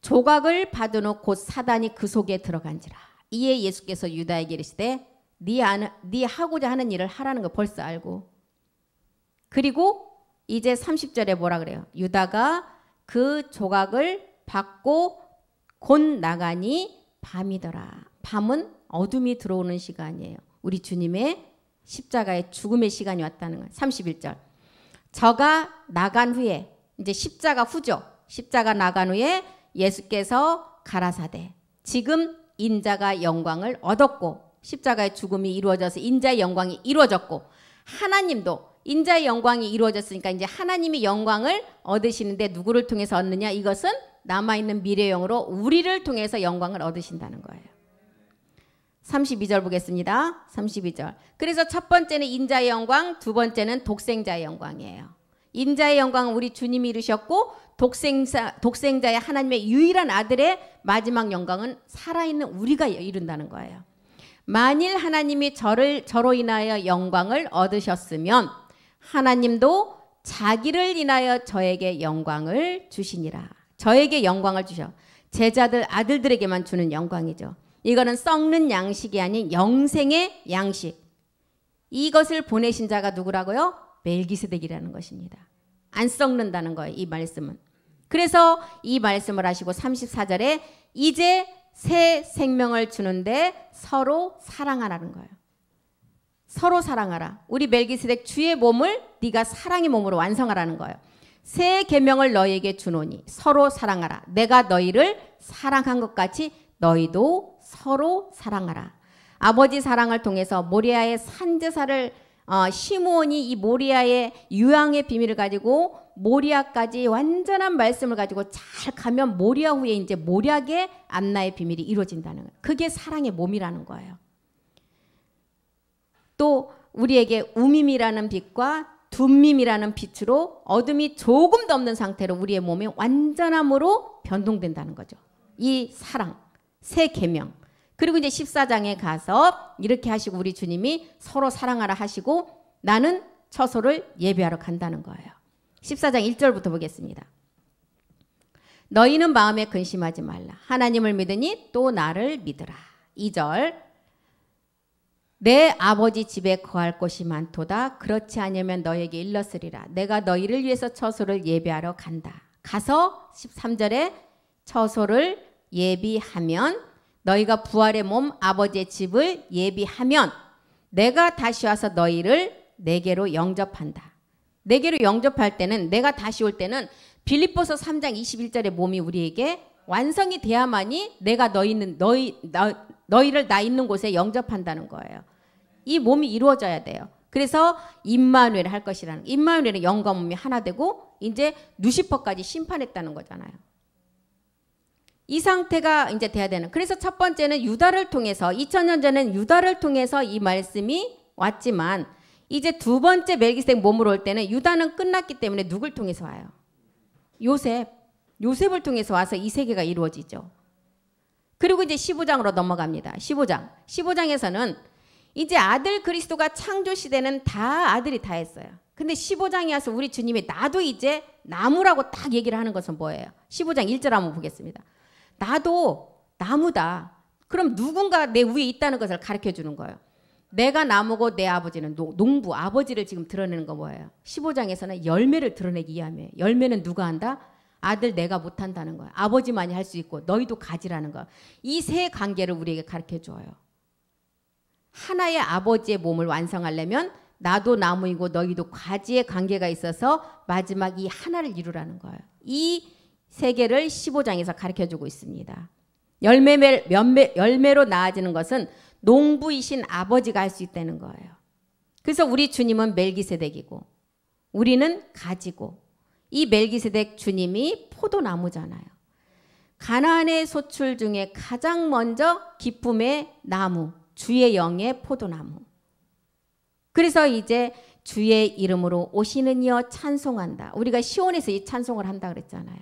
조각을 받은 후 곧 사단이 그 속에 들어간지라. 이에 예수께서 유다에게 이르시되 네 하고자 하는 일을 하라는 거 벌써 알고. 그리고 이제 30절에 뭐라 그래요? 유다가 그 조각을 받고 곧 나가니 밤이더라. 밤은 어둠이 들어오는 시간이에요. 우리 주님의 십자가의 죽음의 시간이 왔다는 거예요. 31절. 저가 나간 후에 이제 십자가 후죠. 십자가 나간 후에 예수께서 가라사대 지금 인자가 영광을 얻었고 십자가의 죽음이 이루어져서 인자의 영광이 이루어졌고 하나님도 인자의 영광이 이루어졌으니까 이제 하나님이 영광을 얻으시는데 누구를 통해서 얻느냐? 이것은 남아있는 미래형으로 우리를 통해서 영광을 얻으신다는 거예요. 32절 보겠습니다. 32절. 그래서 첫 번째는 인자의 영광, 두 번째는 독생자의 영광이에요. 인자의 영광은 우리 주님이 이루셨고 독생자의 하나님의 유일한 아들의 마지막 영광은 살아있는 우리가 이룬다는 거예요. 만일 하나님이 저로 인하여 영광을 얻으셨으면 하나님도 자기를 인하여 저에게 영광을 주시니라. 저에게 영광을 주셔. 제자들 아들들에게만 주는 영광이죠. 이거는 썩는 양식이 아닌 영생의 양식. 이것을 보내신 자가 누구라고요? 멜기세덱이라는 것입니다. 안 썩는다는 거예요. 이 말씀은. 그래서 이 말씀을 하시고 34절에 이제 새 생명을 주는데 서로 사랑하라는 거예요. 서로 사랑하라. 우리 멜기세덱 주의 몸을 네가 사랑의 몸으로 완성하라는 거예요. 새 계명을 너희에게 주노니 서로 사랑하라. 내가 너희를 사랑한 것 같이 너희도 서로 사랑하라. 아버지 사랑을 통해서 모리아의 산제사를 시므온이 이 모리아의 유황의 비밀을 가지고 모리아까지 완전한 말씀을 가지고 잘 가면 모리아 후에 이제 모략의 안나의 비밀이 이루어진다는 거예요. 그게 사랑의 몸이라는 거예요. 또 우리에게 우밈이라는 빛과 둠밈이라는 빛으로 어둠이 조금도 없는 상태로 우리의 몸이 완전함으로 변동된다는 거죠. 이 사랑, 새 계명. 그리고 이제 14장에 가서 이렇게 하시고 우리 주님이 서로 사랑하라 하시고 나는 처소를 예배하러 간다는 거예요. 14장 1절부터 보겠습니다. 너희는 마음에 근심하지 말라. 하나님을 믿으니 또 나를 믿으라. 2절 내 아버지 집에 거할 곳이 많도다. 그렇지 않으면 너에게 일렀으리라. 내가 너희를 위해서 처소를 예비하러 간다. 가서 13절에 처소를 예비하면 너희가 부활의 몸 아버지의 집을 예비하면 내가 다시 와서 너희를 내게로 영접한다. 내게로 영접할 때는 내가 다시 올 때는 빌립보서 3장 21절의 몸이 우리에게 완성이 돼야만이 내가 너희를 나 있는 곳에 영접한다는 거예요. 이 몸이 이루어져야 돼요. 그래서 임마누엘 할 것이라는, 임마누엘은 영과 몸이 하나 되고 이제 누시퍼까지 심판했다는 거잖아요. 이 상태가 이제 돼야 되는. 그래서 첫 번째는 유다를 통해서 2000년 전에는 유다를 통해서 이 말씀이 왔지만 이제 두 번째 멜기세덱 몸으로 올 때는 유다는 끝났기 때문에 누굴 통해서 와요? 요셉을 통해서 와서 이 세계가 이루어지죠. 그리고 이제 15장으로 넘어갑니다. 15장에서는 이제 아들 그리스도가 창조 시대는 다 아들이 다 했어요. 근데 15장에 와서 우리 주님이 나도 이제 나무라고 딱 얘기를 하는 것은 뭐예요? 15장 1절 한번 보겠습니다. 나도 나무다. 그럼 누군가 내 위에 있다는 것을 가르쳐 주는 거예요. 내가 나무고 내 아버지는 농부, 아버지를 지금 드러내는 거 뭐예요? 15장에서는 열매를 드러내기 위함이에요. 열매는 누가 한다? 아들 내가 못한다는 거야. 아버지만이 할 수 있고 너희도 가지라는 거야. 이 세 관계를 우리에게 가르쳐 줘요. 하나의 아버지의 몸을 완성하려면 나도 나무이고 너희도 가지의 관계가 있어서 마지막 이 하나를 이루라는 거예요. 이 세계를 15장에서 가르쳐 주고 있습니다. 열매로 나아지는 것은 농부이신 아버지가 할 수 있다는 거예요. 그래서 우리 주님은 멜기세덱이고 우리는 가지고 이 멜기세덱 주님이 포도나무잖아요. 가나안의 소출 중에 가장 먼저 기쁨의 나무, 주의 영의 포도나무. 그래서 이제 주의 이름으로 오시는 이여 찬송한다. 우리가 시온에서 이 찬송을 한다 그랬잖아요.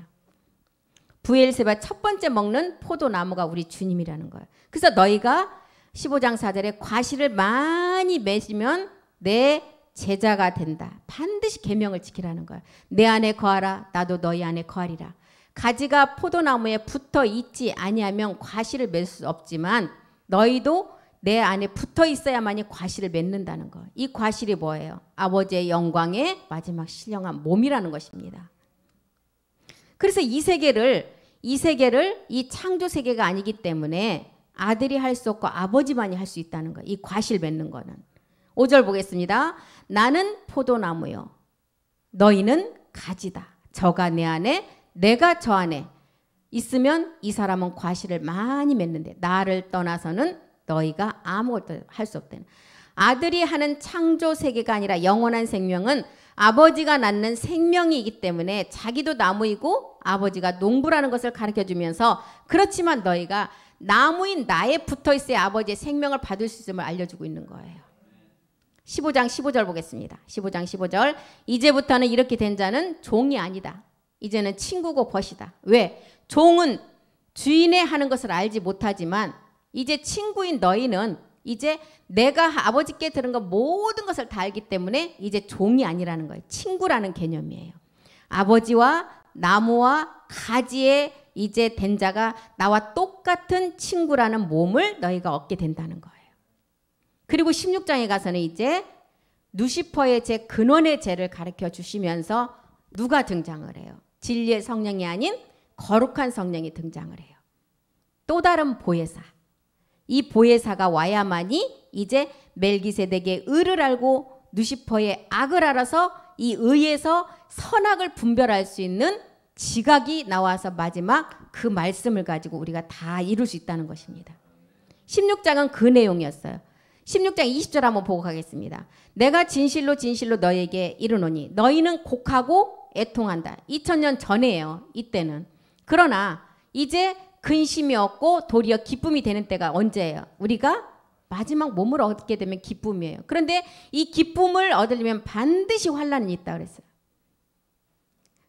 부엘세바 첫 번째 먹는 포도나무가 우리 주님이라는 거예요. 그래서 너희가 15장 4절에 과실을 많이 맺으면 내 제자가 된다. 반드시 계명을 지키라는 거야. 내 안에 거하라. 나도 너희 안에 거하리라. 가지가 포도나무에 붙어 있지 아니하면 과실을 맺을 수 없지만 너희도 내 안에 붙어 있어야만이 과실을 맺는다는 거. 이 과실이 뭐예요? 아버지의 영광의 마지막 신령한 몸이라는 것입니다. 그래서 이 세계를 이 창조 세계가 아니기 때문에 아들이 할 수 없고 아버지만이 할 수 있다는 거예요. 이 과실 맺는 거는. 5절 보겠습니다. 나는 포도나무요. 너희는 가지다. 저가 내 안에 내가 저 안에 있으면 이 사람은 과실을 많이 맺는데 나를 떠나서는 너희가 아무것도 할 수 없다는. 아들이 하는 창조 세계가 아니라 영원한 생명은 아버지가 낳는 생명이기 때문에 자기도 나무이고 아버지가 농부라는 것을 가르쳐주면서 그렇지만 너희가 나무인 나에 붙어있어야 아버지의 생명을 받을 수 있음을 알려주고 있는 거예요. 15장 15절 보겠습니다. 15장 15절 이제부터는 이렇게 된 자는 종이 아니다. 이제는 친구고 벗이다. 왜? 종은 주인의 하는 것을 알지 못하지만 이제 친구인 너희는 이제 내가 아버지께 들은 것 모든 것을 다 알기 때문에 이제 종이 아니라는 거예요. 친구라는 개념이에요. 아버지와 나무와 가지에 이제 된 자가 나와 똑같은 친구라는 몸을 너희가 얻게 된다는 거예요. 그리고 16장에 가서는 이제 누시퍼의 제 근원의 죄를 가르쳐 주시면서 누가 등장을 해요? 진리의 성령이 아닌 거룩한 성령이 등장을 해요. 또 다른 보혜사. 이 보혜사가 와야만이 이제 멜기세덱의 의를 알고 누시퍼의 악을 알아서 이 의에서 선악을 분별할 수 있는 지각이 나와서 마지막 그 말씀을 가지고 우리가 다 이룰 수 있다는 것입니다. 16장은 그 내용이었어요. 16장 20절 한번 보고 가겠습니다. 내가 진실로 진실로 너에게 이르노니 너희는 곡하고 애통한다. 2000년 전에요. 이때는. 그러나 이제 근심이 없고 도리어 기쁨이 되는 때가 언제예요? 우리가 마지막 몸을 얻게 되면 기쁨이에요. 그런데 이 기쁨을 얻으려면 반드시 환난이 있다 그랬어요.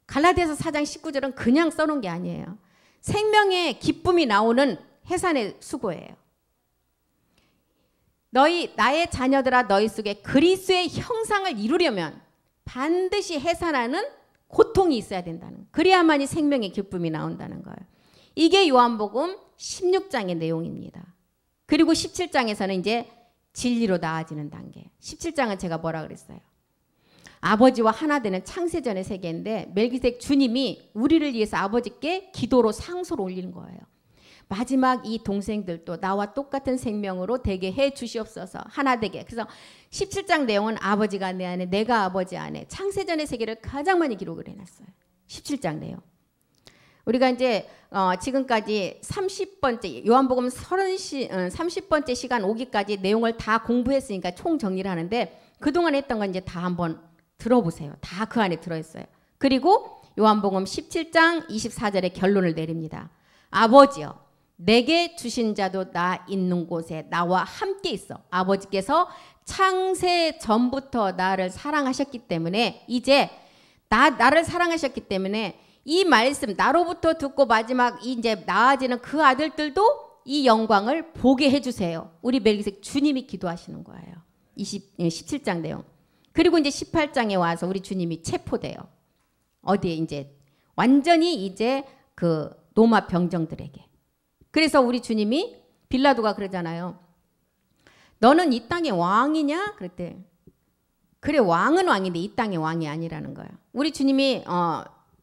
갈라디아서 4장 19절은 그냥 써놓은 게 아니에요. 생명의 기쁨이 나오는 해산의 수고예요. 나의 자녀들아 너희 속에 그리스도의 형상을 이루려면 반드시 해산하는 고통이 있어야 된다는, 그래야만이 생명의 기쁨이 나온다는 거예요. 이게 요한복음 16장의 내용입니다. 그리고 17장에서는 이제 진리로 나아지는 단계. 17장은 제가 뭐라 그랬어요? 아버지와 하나 되는 창세전의 세계인데 멜기세덱 주님이 우리를 위해서 아버지께 기도로 상소를 올리는 거예요. 마지막 이 동생들도 나와 똑같은 생명으로 되게 해 주시옵소서. 하나 되게. 그래서 17장 내용은 아버지가 내 안에 내가 아버지 안에 창세전의 세계를 가장 많이 기록을 해놨어요. 17장 내용. 우리가 이제 지금까지 30번째 요한복음 30번째 시간 오기까지 내용을 다 공부했으니까 총 정리를 하는데 그동안 했던 건 이제 다 한번 들어보세요. 다 그 안에 들어있어요. 그리고 요한복음 17장 24절에 결론을 내립니다. 아버지여 내게 주신 자도 나 있는 곳에 나와 함께 있어. 아버지께서 창세 전부터 나를 사랑하셨기 때문에 이제 나를 사랑하셨기 때문에 이 말씀 나로부터 듣고 마지막 이제 나아지는 그 아들들도 이 영광을 보게 해주세요. 우리 멜기세덱 주님이 기도하시는 거예요. 17장 내용. 그리고 이제 18장에 와서 우리 주님이 체포돼요. 어디에 이제 완전히 이제 그 로마 병정들에게. 그래서 우리 주님이 빌라도가 그러잖아요. 너는 이 땅의 왕이냐? 그랬대. 그래 왕은 왕인데 이 땅의 왕이 아니라는 거예요. 우리 주님이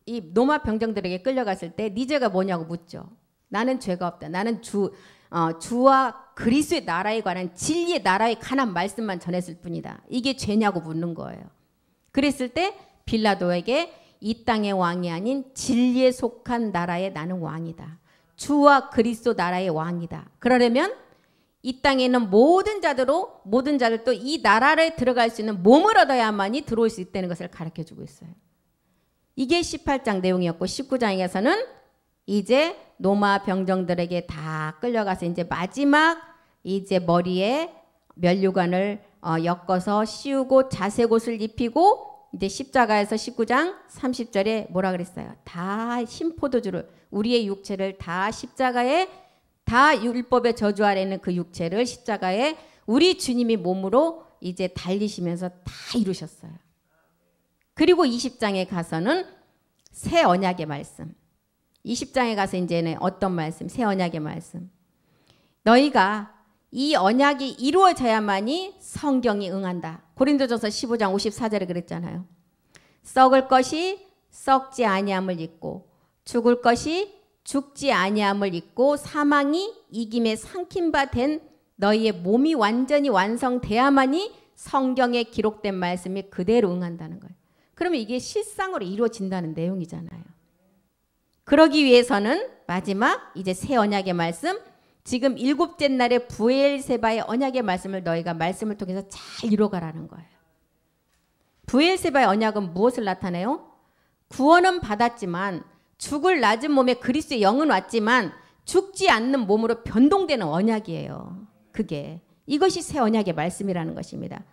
이 로마 병정들에게 끌려갔을 때 네 죄가 뭐냐고 묻죠. 나는 죄가 없다. 나는 주와 그리스도의 나라에 관한 진리의 나라에 관한 말씀만 전했을 뿐이다. 이게 죄냐고 묻는 거예요. 그랬을 때 빌라도에게 이 땅의 왕이 아닌 진리에 속한 나라에 나는 왕이다. 주와 그리스도 나라의 왕이다. 그러려면 이 땅에 있는 모든 자들도 이 나라에 들어갈 수 있는 몸을 얻어야만이 들어올 수 있다는 것을 가르쳐주고 있어요. 이게 18장 내용이었고 19장에서는 이제 로마 병정들에게 다 끌려가서 이제 마지막 이제 머리에 면류관을 엮어서 씌우고 자색옷을 입히고 이제 십자가에서 19장 30절에 뭐라 그랬어요? 다 신포도주를 우리의 육체를 다 십자가에 다 율법의 저주 아래 있는 그 육체를 십자가에 우리 주님이 몸으로 이제 달리시면서 다 이루셨어요. 그리고 20장에 가서는 새 언약의 말씀. 20장에 가서 이제는 어떤 말씀? 새 언약의 말씀. 너희가 이 언약이 이루어져야만이 성경이 응한다. 고린도전서 15장 54절에 그랬잖아요. 썩을 것이 썩지 아니함을 잊고 죽을 것이 죽지 아니함을 잊고 사망이 이김에 삼킨 바 된 너희의 몸이 완전히 완성돼야만이 성경에 기록된 말씀이 그대로 응한다는 거예요. 그러면 이게 실상으로 이루어진다는 내용이잖아요. 그러기 위해서는 마지막 이제 새 언약의 말씀, 지금 일곱째 날에 부엘세바의 언약의 말씀을 너희가 말씀을 통해서 잘 이뤄가라는 거예요. 부엘세바의 언약은 무엇을 나타내요? 구원은 받았지만 죽을 낮은 몸에 그리스도의 영은 왔지만 죽지 않는 몸으로 변동되는 언약이에요. 그게 이것이 새 언약의 말씀이라는 것입니다.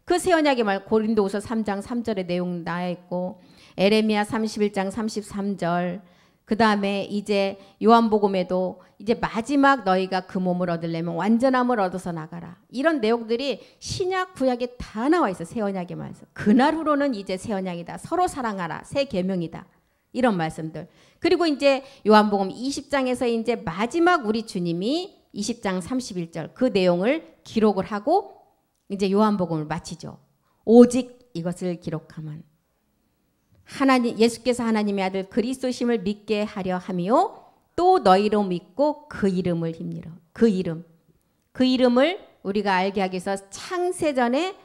그 새 언약의 말 고린도후서 3장 3절의 내용 나와 있고 에레미야 31장 33절 그 다음에 이제 요한복음에도 이제 마지막 너희가 그 몸을 얻으려면 완전함을 얻어서 나가라. 이런 내용들이 신약 구약에 다 나와 있어. 새 언약의 말씀. 그날 후로는 이제 새 언약이다. 서로 사랑하라. 새 계명이다. 이런 말씀들. 그리고 이제 요한복음 20장에서 이제 마지막 우리 주님이 20장 31절 그 내용을 기록을 하고 이제 요한복음을 마치죠. 오직 이것을 기록하면 하나님 예수께서 하나님의 아들 그리스도심을 믿게 하려 함이요 또 너희로 믿고 그 이름을 힘입어. 그 이름을 우리가 알게 하기 위해서 창세전에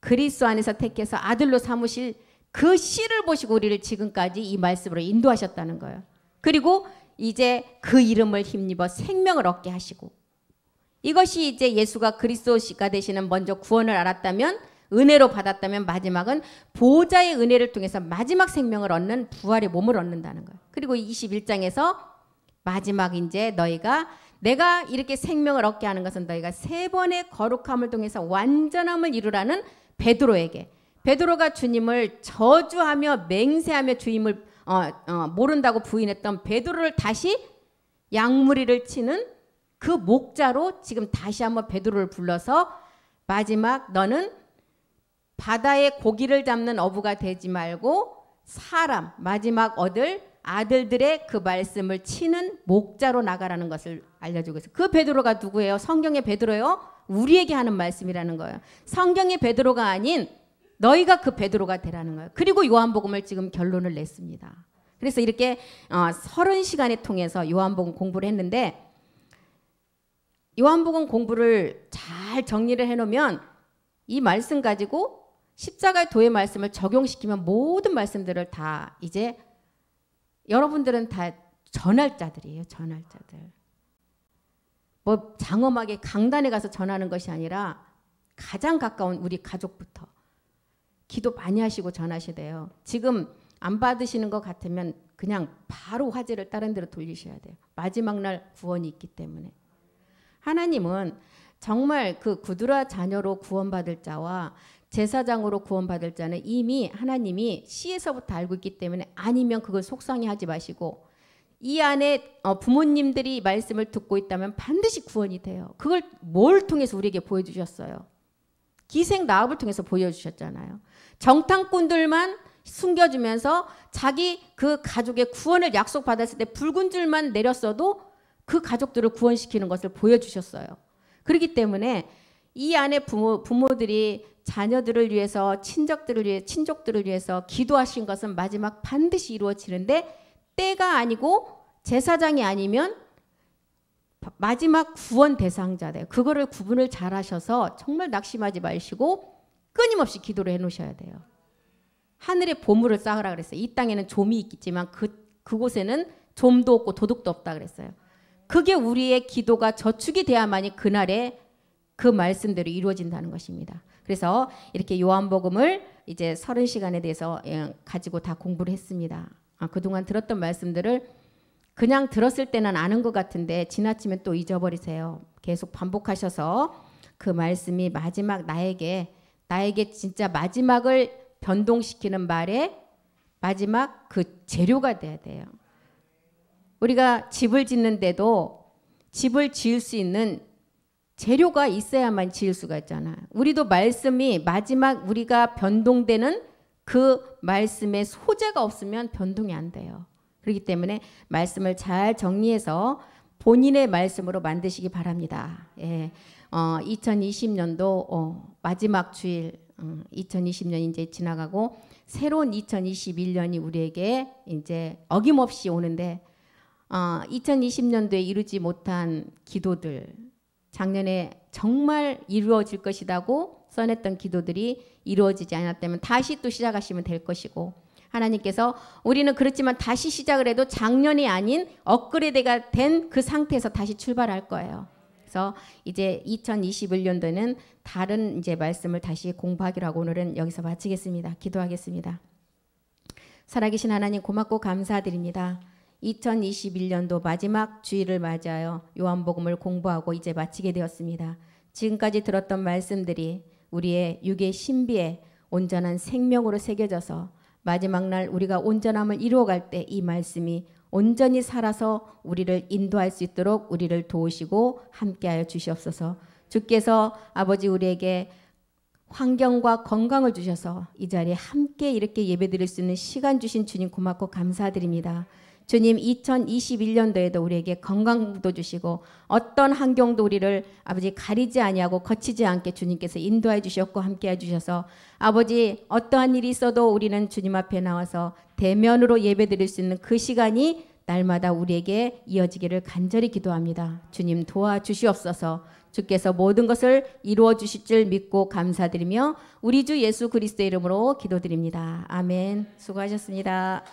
그리스도 안에서 택해서 아들로 삼으실 그 씨를 보시고 우리를 지금까지 이 말씀으로 인도하셨다는 거예요. 그리고 이제 그 이름을 힘입어 생명을 얻게 하시고 이것이 이제 예수가 그리스도시가 되시는 먼저 구원을 알았다면, 은혜로 받았다면, 마지막은 보호자의 은혜를 통해서 마지막 생명을 얻는 부활의 몸을 얻는다는 거예요. 그리고 21장에서 마지막 이제 너희가, 내가 이렇게 생명을 얻게 하는 것은 너희가 3번의 거룩함을 통해서 완전함을 이루라는 베드로에게, 베드로가 주님을 저주하며 맹세하며 주임을 모른다고 부인했던 베드로를 다시 양무리를 치는 그 목자로 지금 다시 한번 베드로를 불러서 마지막 너는 바다의 고기를 잡는 어부가 되지 말고 사람, 마지막 얻을 아들들의 그 말씀을 치는 목자로 나가라는 것을 알려주고 있어요. 그 베드로가 누구예요? 성경의 베드로예요? 우리에게 하는 말씀이라는 거예요. 성경의 베드로가 아닌 너희가 그 베드로가 되라는 거예요. 그리고 요한복음을 지금 결론을 냈습니다. 그래서 이렇게 30시간을 통해서 요한복음 공부를 했는데, 요한복음 공부를 잘 정리를 해놓으면 이 말씀 가지고 십자가의 도의 말씀을 적용시키면 모든 말씀들을 다 이제 여러분들은 다 전할 자들이에요. 전할 자들. 뭐 장엄하게 강단에 가서 전하는 것이 아니라 가장 가까운 우리 가족부터 기도 많이 하시고 전하셔야 돼요. 지금 안 받으시는 것 같으면 그냥 바로 화제를 다른 데로 돌리셔야 돼요. 마지막 날 구원이 있기 때문에. 하나님은 정말 그 구두라 자녀로 구원받을 자와 제사장으로 구원받을 자는 이미 하나님이 씨에서부터 알고 있기 때문에, 아니면 그걸 속상해하지 마시고 이 안에 부모님들이 말씀을 듣고 있다면 반드시 구원이 돼요. 그걸 뭘 통해서 우리에게 보여주셨어요? 기생 라합을 통해서 보여주셨잖아요. 정탐꾼들만 숨겨주면서 자기 그 가족의 구원을 약속받았을 때 붉은 줄만 내렸어도 그 가족들을 구원시키는 것을 보여주셨어요. 그렇기 때문에 이 안에 부모들이 자녀들을 위해서, 친족들을 위해서 기도하신 것은 마지막 반드시 이루어지는데, 때가 아니고 제사장이 아니면 마지막 구원 대상자돼요. 그거를 구분을 잘 하셔서 정말 낙심하지 마시고 끊임없이 기도를 해놓으셔야 돼요. 하늘에 보물을 쌓으라 그랬어요. 이 땅에는 좀이 있겠지만 그곳에는 좀도 없고 도둑도 없다 그랬어요. 그게 우리의 기도가 저축이 돼야만이 그날에 그 말씀대로 이루어진다는 것입니다. 그래서 이렇게 요한복음을 이제 30시간에 대해서 가지고 다 공부를 했습니다. 그동안 들었던 말씀들을 그냥 들었을 때는 아는 것 같은데 지나치면 또 잊어버리세요. 계속 반복하셔서 그 말씀이 마지막 나에게 진짜 마지막을 변동시키는 말의 마지막 그 재료가 돼야 돼요. 우리가 집을 짓는데도 집을 지을 수 있는 재료가 있어야만 지을 수가 있잖아요. 우리도 말씀이 마지막 우리가 변동되는 그 말씀의 소재가 없으면 변동이 안 돼요. 그렇기 때문에 말씀을 잘 정리해서 본인의 말씀으로 만드시기 바랍니다. 예. 2020년도 마지막 주일, 2020년 이제 지나가고 새로운 2021년이 우리에게 이제 어김없이 오는데, 2020년도에 이루지 못한 기도들, 작년에 정말 이루어질 것이라고 써냈던 기도들이 이루어지지 않았다면 다시 또 시작하시면 될 것이고, 하나님께서 우리는 그렇지만 다시 시작을 해도 작년이 아닌 업그레이드가 된 그 상태에서 다시 출발할 거예요. 그래서 이제 2021년도에는 다른 이제 말씀을 다시 공부하기로 하고 오늘은 여기서 마치겠습니다. 기도하겠습니다. 살아계신 하나님 고맙고 감사드립니다. 2021년도 마지막 주일을 맞이하여 요한복음을 공부하고 이제 마치게 되었습니다. 지금까지 들었던 말씀들이 우리의 육의 신비에 온전한 생명으로 새겨져서 마지막 날 우리가 온전함을 이루어갈 때 이 말씀이 온전히 살아서 우리를 인도할 수 있도록 우리를 도우시고 함께하여 주시옵소서. 주께서 아버지 우리에게 환경과 건강을 주셔서 이 자리에 함께 이렇게 예배드릴 수 있는 시간 주신 주님 고맙고 감사드립니다. 주님 2021년도에도 우리에게 건강도 주시고 어떤 환경도 우리를 아버지 가리지 아니하고 거치지 않게 주님께서 인도해 주셨고 함께해 주셔서 아버지 어떠한 일이 있어도 우리는 주님 앞에 나와서 대면으로 예배드릴 수 있는 그 시간이 날마다 우리에게 이어지기를 간절히 기도합니다. 주님 도와주시옵소서. 주께서 모든 것을 이루어 주실 줄 믿고 감사드리며 우리 주 예수 그리스도의 이름으로 기도드립니다. 아멘. 수고하셨습니다.